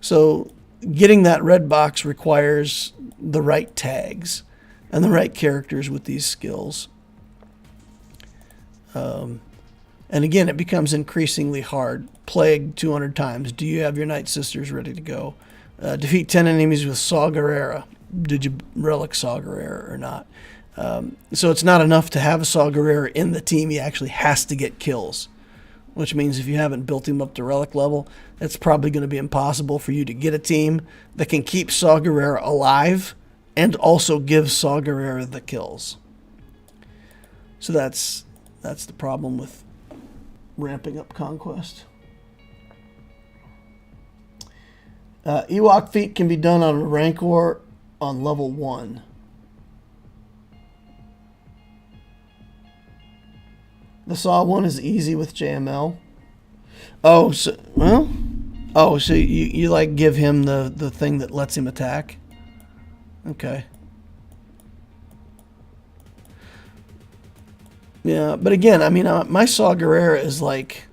So getting that red box requires the right tags and the right characters with these skills. And again, it becomes increasingly hard. Plague 200 times. Do you have your Night Sisters ready to go? Defeat 10 enemies with Saw Gerrera. Did you relic Saw Gerrera or not? So it's not enough to have a Saw Gerrera in the team. He actually has to get kills, which means if you haven't built him up to relic level, it's probably going to be impossible for you to get a team that can keep Saw Gerrera alive and also give Saw Gerrera the kills. So that's the problem with ramping up Conquest. Ewok feat can be done on a Rancor on level 1. The Saw one is easy with JML. So you like give him the thing that lets him attack? Okay. Yeah, but again, I mean, my Saw Gerrera is like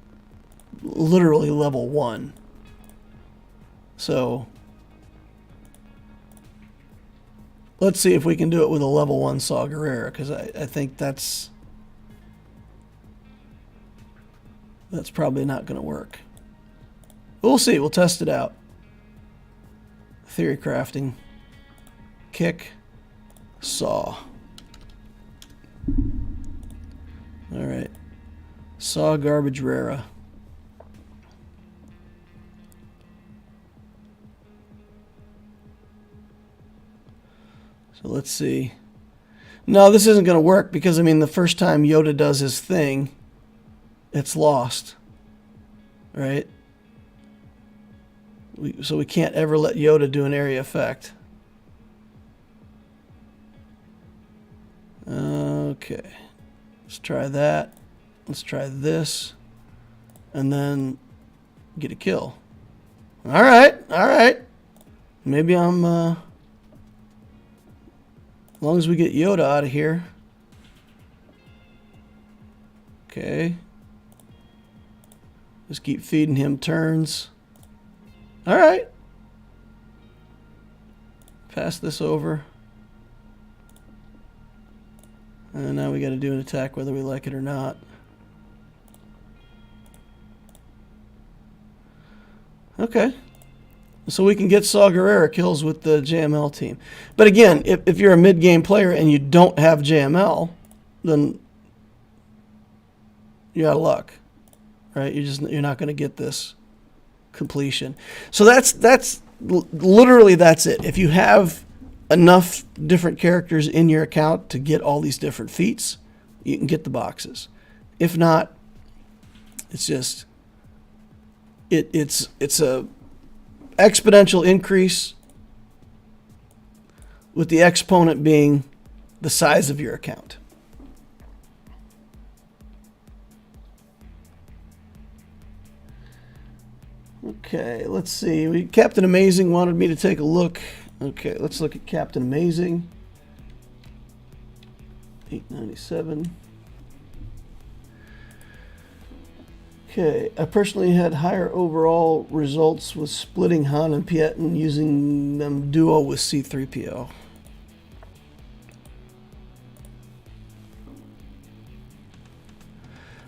literally level 1. So let's see if we can do it with a level 1 Saw Gerrera, because I think that's probably not going to work. We'll see. We'll test it out. Theory crafting. Kick. Saw. All right. Saw Garbage Rara. So let's see. No, this isn't going to work because, I mean, the first time Yoda does his thing, it's lost. Right? So we can't ever let Yoda do an area effect. Okay. Let's try that. Let's try this. And then get a kill. All right. All right. Maybe I'm... as long as we get Yoda out of here. Okay. Just keep feeding him turns. All right. Pass this over. And now we got to do an attack whether we like it or not. Okay. So we can get Saw Gerrera kills with the JML team. But again, if you're a mid-game player and you don't have JML, then you're out of luck. Right? You're not going to get this completion. So that's literally that's it. If you have enough different characters in your account to get all these different feats, you can get the boxes. If not, it's just it's a exponential increase, with the exponent being the size of your account. Okay, let's see. Captain Amazing wanted me to take a look. Okay, let's look at Captain Amazing. 897. Okay, I personally had higher overall results with splitting Han and Piet and using them duo with C-3PO.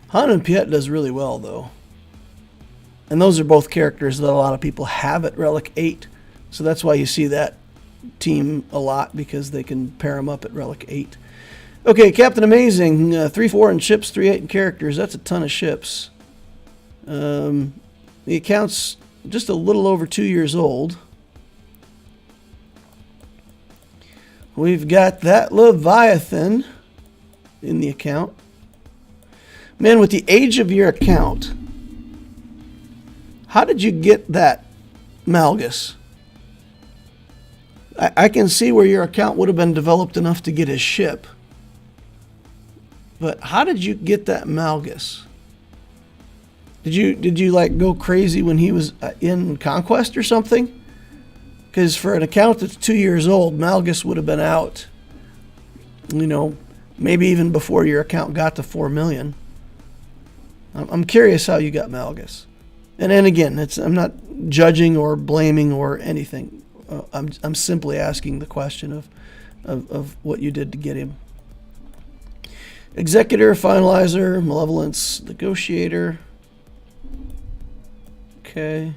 Han and Piet does really well, though. And those are both characters that a lot of people have at Relic 8. So that's why you see that team a lot, because they can pair them up at Relic 8. Okay, Captain Amazing, 3-4 in ships, 3-8 in characters. That's a ton of ships. The account's just a little over 2 years old. we've got that Leviathan in the account. Man, with the age of your account, how did you get that Malgus? I can see where your account would have been developed enough to get his ship. But how did you get that Malgus? Did you like go crazy when he was in Conquest or something? Because for an account that's 2 years old, Malgus would have been out, you know, maybe even before your account got to 4 million. I'm curious how you got Malgus. And then again, I'm not judging or blaming or anything. I'm simply asking the question of what you did to get him. Executor, Finalizer, Malevolence, Negotiator. Okay.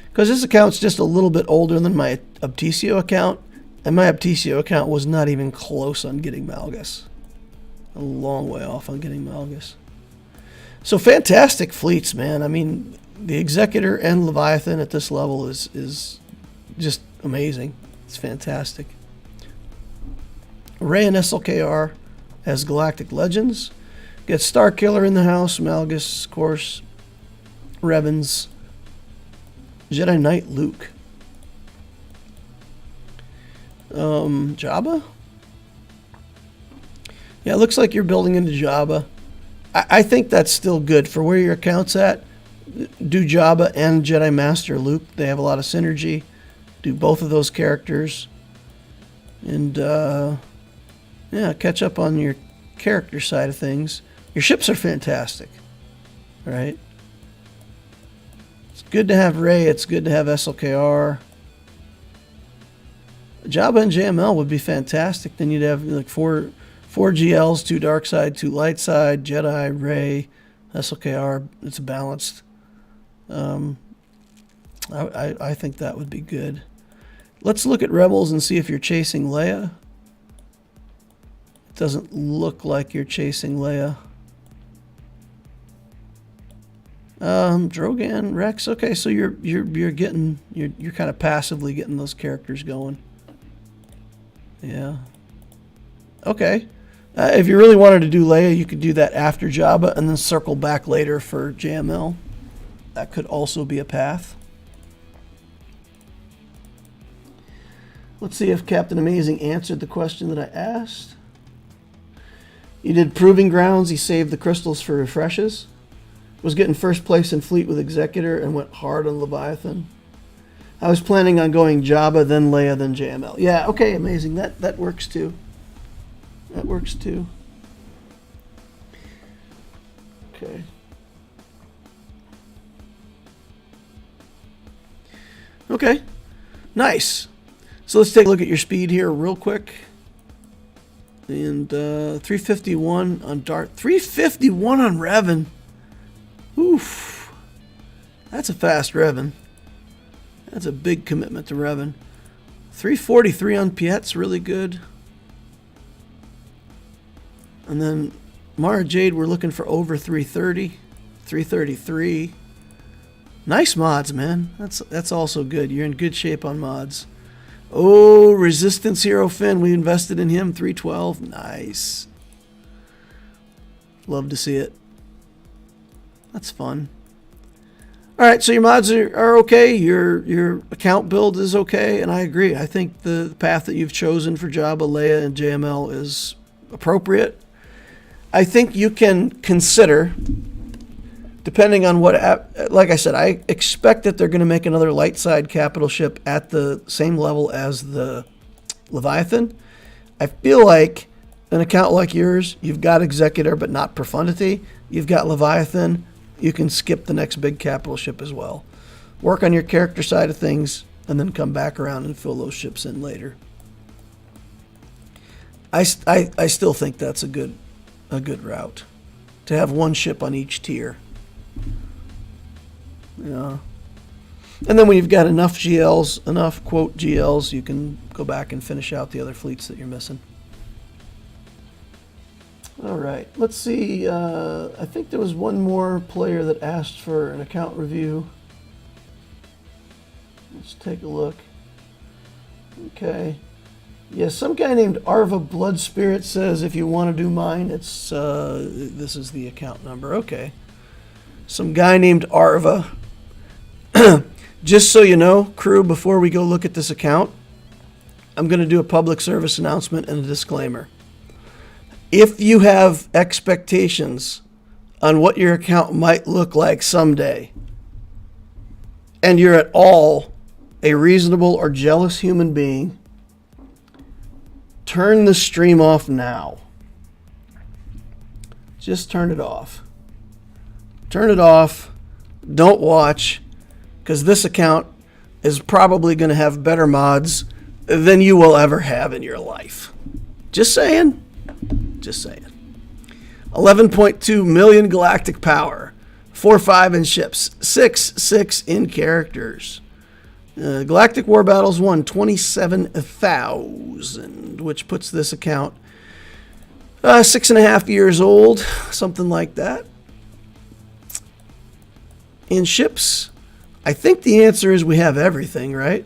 Because this account's just a little bit older than my Optio account, and my Optio account was not even close on getting Malgus. A long way off on getting Malgus. So fantastic fleets, man. I mean, the Executor and Leviathan at this level is just amazing. It's fantastic. Ray and SLKR as Galactic Legends. Get Starkiller in the house, Malgus, of course. Revens. Jedi Knight Luke. Jabba? Yeah, it looks like you're building into Jabba. I think that's still good for where your account's at. Do Jabba and Jedi Master Luke. They have a lot of synergy. Do both of those characters. And, yeah, catch up on your character side of things. Your ships are fantastic. Right? It's good to have Rey. It's good to have SLKR. Jabba and JML would be fantastic. Then you'd have like four GLs, 2 dark side, 2 light side, Jedi, Rey, SLKR. It's balanced. I think that would be good. Let's look at Rebels and see if you're chasing Leia. It doesn't look like you're chasing Leia. Drogan, Rex. Okay, so you're kind of passively getting those characters going. Yeah. Okay. If you really wanted to do Leia, you could do that after Jabba and then circle back later for JML. That could also be a path. Let's see if Captain Amazing answered the question that I asked. You did Proving Grounds. He saved the crystals for refreshes. Was getting first place in fleet with Executor and went hard on Leviathan. I was planning on going Jabba, then Leia, then JML. Yeah, okay, Amazing. That works too. That works too. Okay. Okay. Nice. So let's take a look at your speed here real quick. And 351 on Dart. 351 on Revan. Oof. That's a fast Revan. That's a big commitment to Revan. 343 on Piet's really good. And then Mara Jade, we're looking for over 330. 333. Nice mods, man. That's also good. You're in good shape on mods. Oh, Resistance Hero Finn. We invested in him. 312. Nice. Love to see it. That's fun. All right, so your mods are okay. Your account build is okay, and I agree. I think the path that you've chosen for Jabba, Leia, and JML is appropriate. I think you can consider, depending on what, like I said, I expect that they're going to make another light side capital ship at the same level as the Leviathan. I feel like an account like yours, you've got Executor but not Profundity. You've got Leviathan. You can skip the next big capital ship as well. Work on your character side of things and then come back around and fill those ships in later. I still think that's a good route, to have one ship on each tier. Yeah. And then when you've got enough GLs, enough quote GLs, you can go back and finish out the other fleets that you're missing. All right, let's see. I think there was one more player that asked for an account review. Let's take a look. Okay. Yeah, some guy named Arva Blood Spirit says if you want to do mine, it's this is the account number. Okay. Some guy named Arva. Just so you know, crew, before we go look at this account, I'm going to do a public service announcement and a disclaimer. If you have expectations on what your account might look like someday, and you're at all a reasonable or jealous human being, turn the stream off now. Just turn it off. Turn it off. Don't watch, because this account is probably going to have better mods than you will ever have in your life. Just saying. Just saying. 11.2 million galactic power. 4-5 in ships. 6 in characters. Galactic War Battles won 27,000, which puts this account 6.5 years old, something like that. In ships, I think the answer is we have everything, right?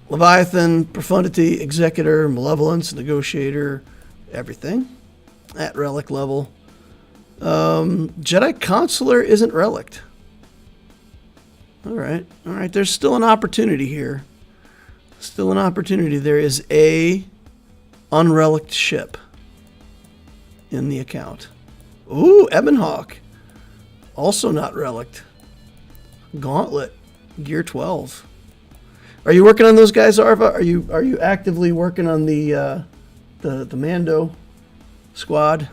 Leviathan, Profundity, Executor, Malevolence, Negotiator, everything at relic level. Jedi Consular isn't relicked. All right. There's still an opportunity here. Still an opportunity. There is a unrelicked ship in the account. Ooh, Ebonhawk. Also not relicked. Gauntlet. Gear 12. Are you working on those guys, Arva? Are you actively working on the Mando squad?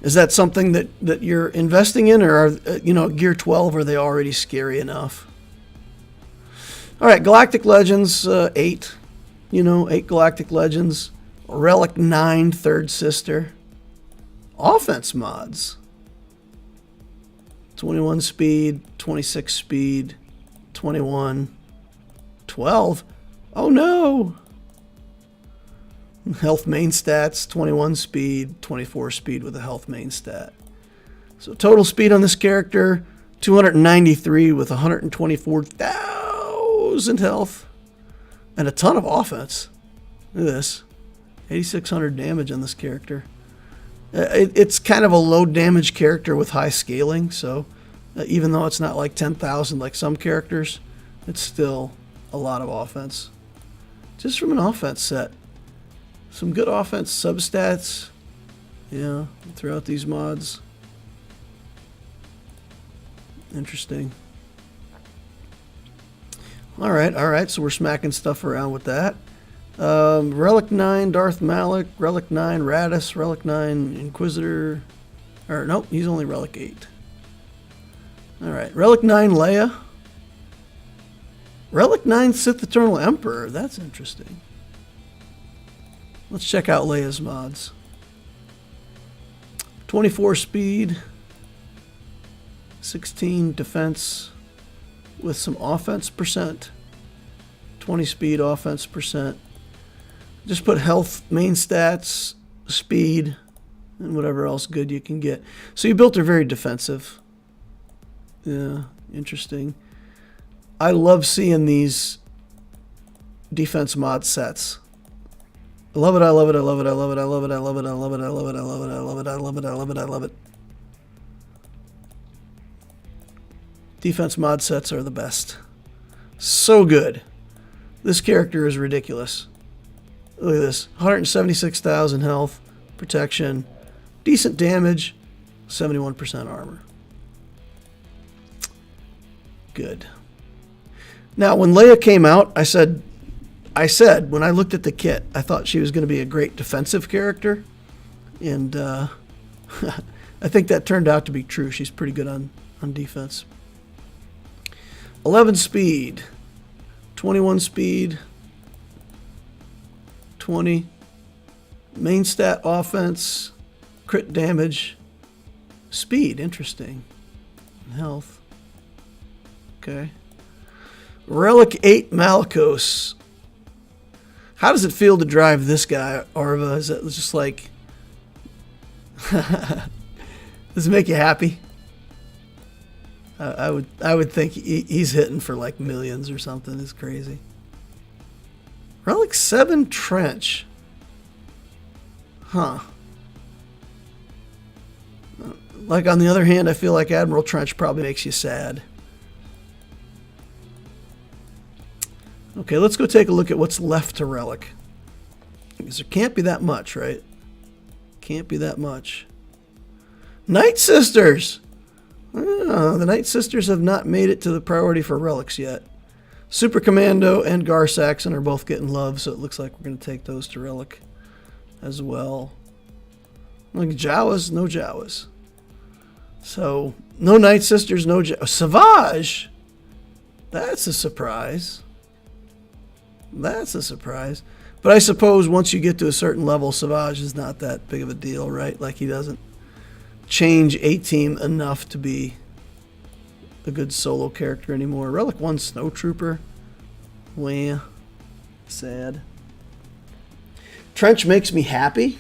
Is that something that you're investing in, or are Gear 12, are they already scary enough? All right, Galactic Legends 8. 8 Galactic Legends. Relic 9, Third Sister. Offense mods. 21 speed, 26 speed, 21, 12. Oh no! Health main stats, 21 speed, 24 speed with a health main stat. So total speed on this character, 293 with 124,000 health. And a ton of offense. Look at this. 8,600 damage on this character. It's kind of a low damage character with high scaling, so even though it's not like 10,000 like some characters, it's still a lot of offense. Just from an offense set. Some good offense substats, throughout these mods. Interesting. All right, so we're smacking stuff around with that. Relic 9, Darth Malak, Relic 9, Radis, Relic 9, Inquisitor. Or, nope, he's only Relic 8. All right, Relic 9, Leia. Relic 9, Sith Eternal Emperor. That's interesting. Let's check out Leia's mods. 24 speed, 16 defense with some offense percent, 20 speed offense percent. Just put health, main stats, speed, and whatever else good you can get. So you built her very defensive. Yeah, interesting. I love seeing these defense mod sets. I love it, I love it, I love it, I love it, I love it, I love it, I love it, I love it, I love it, I love it, I love it, I love it, I love it. Defense mod sets are the best. So good. This character is ridiculous. Look at this. 176,000 health, protection, decent damage, 71% armor. Good. Now, when Leia came out, I said when I looked at the kit, I thought she was going to be a great defensive character. And I think that turned out to be true. She's pretty good on defense. 11 speed, 21 speed, 20. Main stat offense, crit damage, speed, interesting. And health. Okay. Relic 8 Malakos. How does it feel to drive this guy, Arva? Is it just like... Does it make you happy? I would think he's hitting for like millions or something. It's crazy. Relic 7 Trench. Huh. Like, on the other hand, I feel like Admiral Trench probably makes you sad. Okay, let's go take a look at what's left to Relic. Because there can't be that much, right? Can't be that much. Night Sisters! Oh, the Night Sisters have not made it to the priority for relics yet. Super Commando and Gar Saxon are both getting love, so it looks like we're going to take those to relic as well. Like Jawas, no Jawas. So, no Night Sisters, no Jawas. Savage! That's a surprise. That's a surprise. But I suppose once you get to a certain level, Savage is not that big of a deal, right? Like, he doesn't change A-Team enough to be a good solo character anymore. Relic 1 Snowtrooper. Well, sad. Trench makes me happy.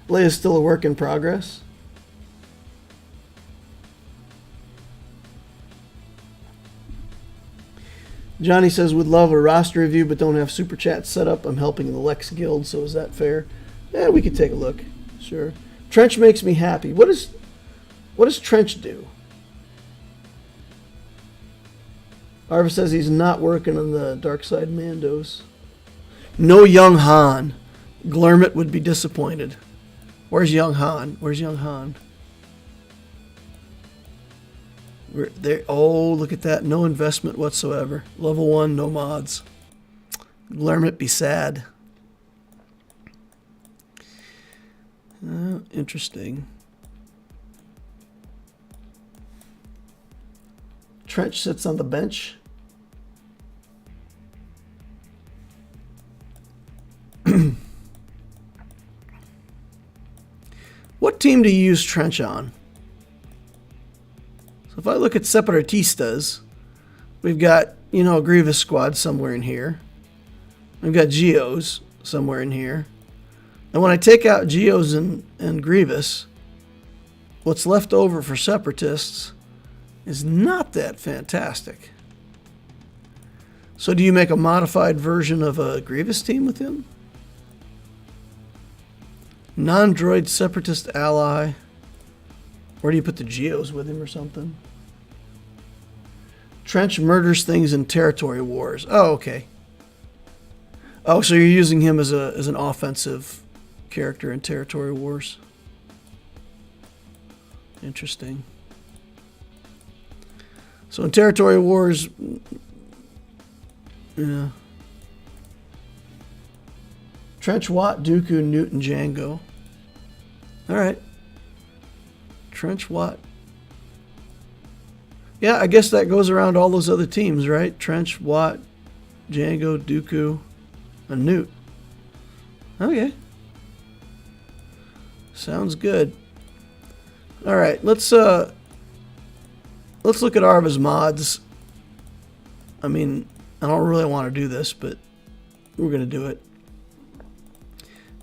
Leia's still a work in progress. Johnny says, would love a roster review, but don't have super chat set up. I'm helping the Lex Guild, so is that fair? Yeah, we could take a look. Sure. Trench makes me happy. What does Trench do? Arva says he's not working on the Dark Side Mandos. No Young Han. Glurmit would be disappointed. Where's Young Han? Where's Young Han? We're there. Oh, look at that. No investment whatsoever. Level 1, no mods. Glurmit be sad. Interesting. Trench sits on the bench. What team do you use Trench on? So if I look at Separatistas, we've got, a Grievous squad somewhere in here. We've got Geos somewhere in here. And when I take out Geos and Grievous, what's left over for Separatists is not that fantastic. So do you make a modified version of a Grievous team with him? Non-droid Separatist ally. Or do you put the Geos with him or something? Trench murders things in territory wars. Oh, okay. Oh, so you're using him as an offensive character in territory wars. Interesting. So in territory wars, yeah. Trench, Watt, Dooku, Newt, and Django. All right. Trench, Watt. Yeah, I guess that goes around all those other teams, right? Trench, Watt, Django, Dooku, and Newt. Okay. Sounds good. All right, let's look at Arva's mods. I mean, I don't really want to do this, but we're going to do it.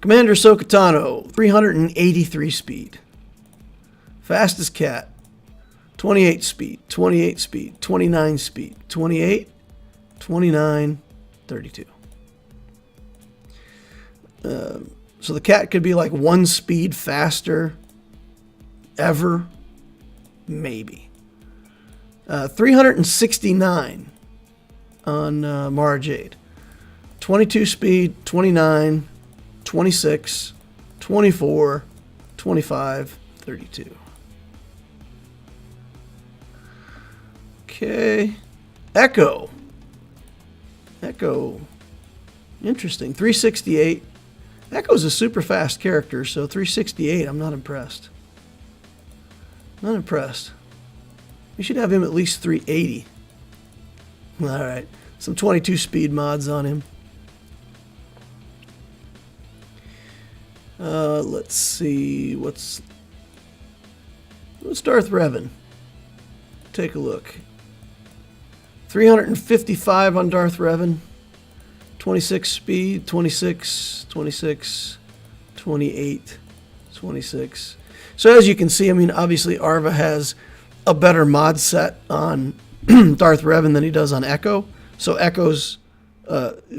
Commander Sokatano, 383 speed. Fastest cat, 28 speed, 28 speed, 29 speed, 28, 29, 32. So the cat could be like 1 speed faster ever, maybe. 369 on Mara Jade. 22 speed, 29, 26, 24, 25, 32. Okay. Echo. Interesting. 368. Echo's a super fast character, so 368, I'm not impressed. Not impressed. We should have him at least 380. All right. Some 22 speed mods on him. Let's see. What's Darth Revan? Take a look. 355 on Darth Revan. 26 speed, 26, 26, 28, 26. So as you can see, I mean, obviously Arva has a better mod set on Darth Revan than he does on Echo, So Echo's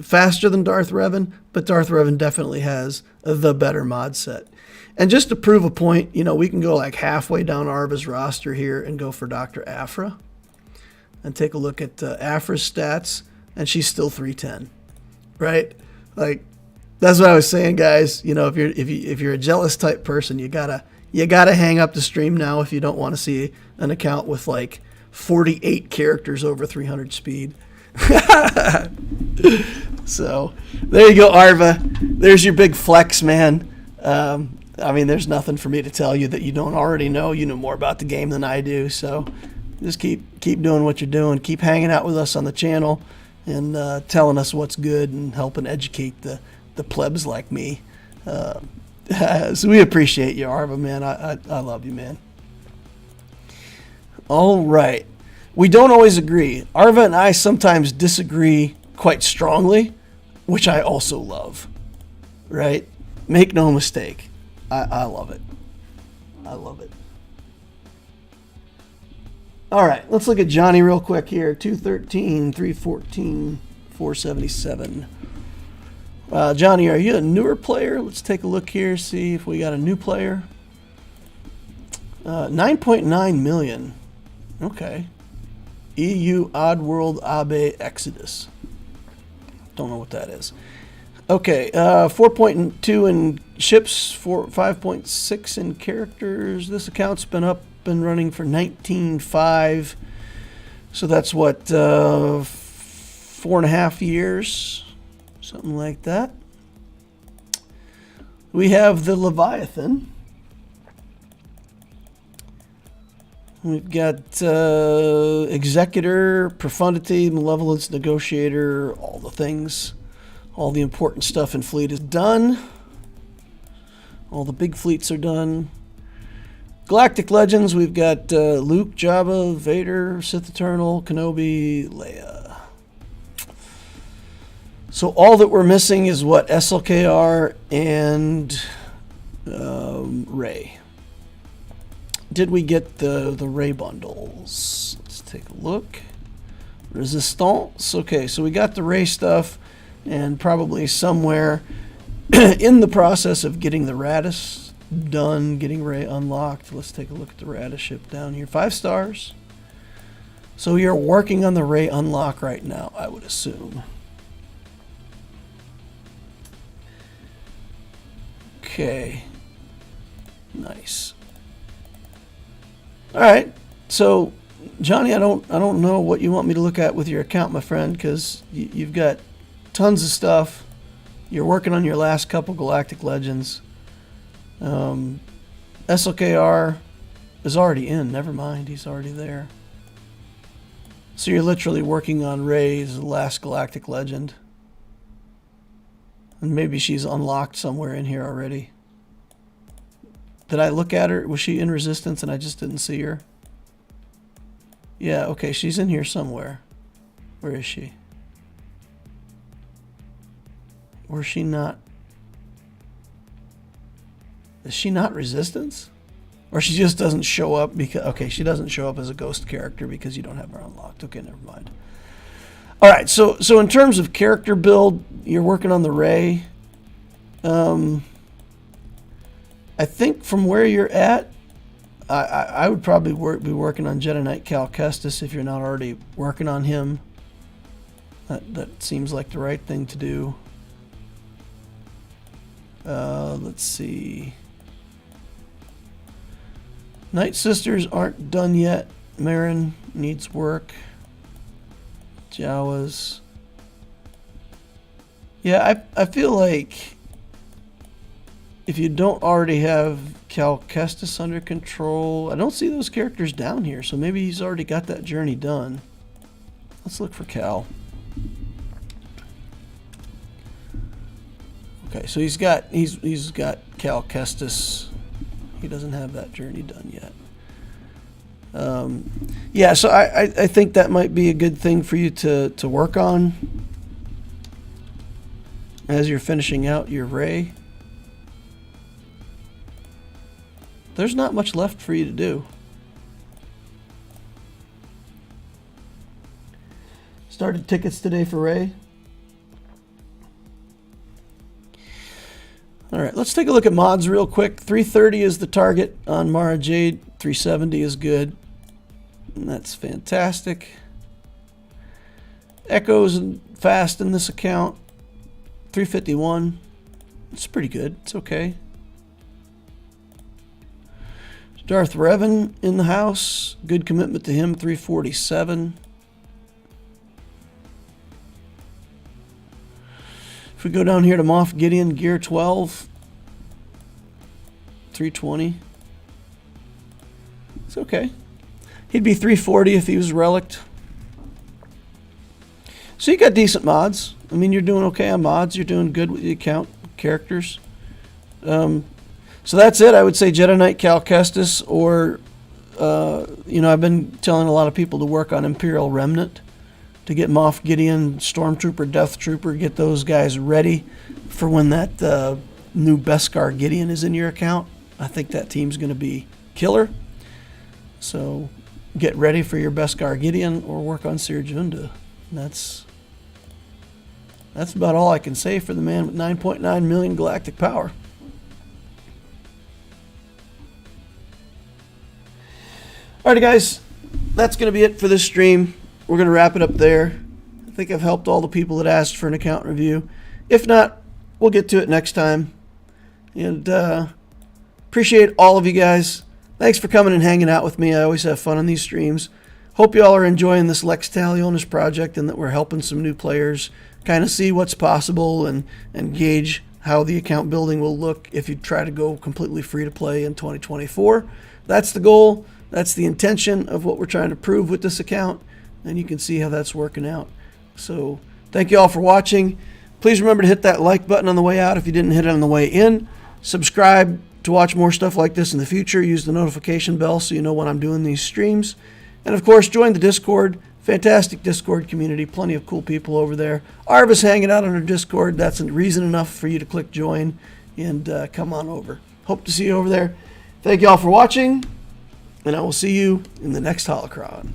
faster than Darth Revan, but Darth Revan definitely has the better mod set. And just to prove a point, we can go like halfway down Arva's roster here and go for Dr. Aphra and take a look at Aphra's stats, and she's still 310, right? Like, that's what I was saying, guys. If you're a jealous type person, you gotta hang up the stream now if you don't want to see an account with like 48 characters over 300 speed. So there you go, Arva. There's your big flex, man. There's nothing for me to tell you that you don't already know. You know more about the game than I do. So just keep doing what you're doing. Keep hanging out with us on the channel and telling us what's good and helping educate the plebs like me. So we appreciate you, Arva, man. I love you, man. All right. We don't always agree. Arva and I sometimes disagree quite strongly, which I also love. Right? Make no mistake. I love it. I love it. All right. Let's look at Johnny real quick here. 213, 314, 477. Johnny, are you a newer player? Let's take a look here, see if we got a new player. 9.9 million. Okay. EU Oddworld Abe Exodus. Don't know what that is. Okay, 4.2 in ships, 5.6 in characters. This account's been up and running for 19.5. So that's what, 4.5 years, something like that. We have the Leviathan. We've got Executor, Profundity, Malevolence, Negotiator, all the things. All the important stuff in fleet is done. All the big fleets are done. Galactic Legends, we've got Luke, Jabba, Vader, Sith Eternal, Kenobi, Leia. So all that we're missing is what? SLKR and Rey. Did we get the Rey bundles? Let's take a look. Resistance. Okay, so we got the Rey stuff, and probably somewhere in the process of getting the Radis done, getting Rey unlocked. Let's take a look at the Radis ship down here. 5 stars. So you're working on the Rey unlock right now, I would assume. Okay. Nice. All right. So, Johnny, I don't know what you want me to look at with your account, my friend, because you've got tons of stuff. You're working on your last couple Galactic Legends. SLKR is already in. Never mind, he's already there. So you're literally working on Rey's last Galactic Legend. And maybe she's unlocked somewhere in here already. Did I look at her? Was she in Resistance and I just didn't see her? Yeah, okay, she's in here somewhere. Where is she? Or is she not? Is she not Resistance? Or she just doesn't show up because... Okay, she doesn't show up as a ghost character because you don't have her unlocked. Okay, never mind. All right, so in terms of character build, you're working on the Rey. I think from where you're at, I would probably be working on Jedi Knight Cal Kestis if you're not already working on him. That seems like the right thing to do. Let's see. Night Sisters aren't done yet. Marin needs work. Jawas. Yeah, I feel like if you don't already have Cal Kestis under control, I don't see those characters down here, so maybe he's already got that journey done. Let's look for Cal. Okay, so he's got Cal Kestis. He doesn't have that journey done yet. Yeah, so I think that might be a good thing for you to work on as you're finishing out your Rey. There's not much left for you to do. Started tickets today for Ray. All right, let's take a look at mods real quick. 330 is the target on Mara Jade. 370 is good. And that's fantastic. Echoes fast in this account. 351. It's pretty good. It's okay. Darth Revan in the house. Good commitment to him. 347. If we go down here to Moff Gideon, gear 12. 320. It's okay. He'd be 340 if he was relict. So you got decent mods. I mean, you're doing okay on mods. You're doing good with the account characters. So that's it. I would say Jedi Knight Cal Kestis, or, you know, I've been telling a lot of people to work on Imperial Remnant to get Moff Gideon, Stormtrooper, Death Trooper, get those guys ready for when that new Beskar Gideon is in your account. I think that team's going to be killer. So get ready for your Beskar Gideon or work on Seer Junda. That's about all I can say for the man with 9.9 million galactic power. Alrighty guys, that's going to be it for this stream. We're going to wrap it up there. I think I've helped all the people that asked for an account review. If not, we'll get to it next time. And appreciate all of you guys. Thanks for coming and hanging out with me. I always have fun on these streams. Hope you all are enjoying this Lex Talionis project and that we're helping some new players kind of see what's possible and gauge how the account building will look if you try to go completely free to play in 2024. That's the goal. That's the intention of what we're trying to prove with this account, and you can see how that's working out. So thank you all for watching. Please remember to hit that like button on the way out if you didn't hit it on the way in. Subscribe to watch more stuff like this in the future. Use the notification bell so you know when I'm doing these streams. And of course, join the Discord. Fantastic Discord community. Plenty of cool people over there. Arva's hanging out on our Discord. That's a reason enough for you to click join and come on over. Hope to see you over there. Thank you all for watching, and I will see you in the next Holocron.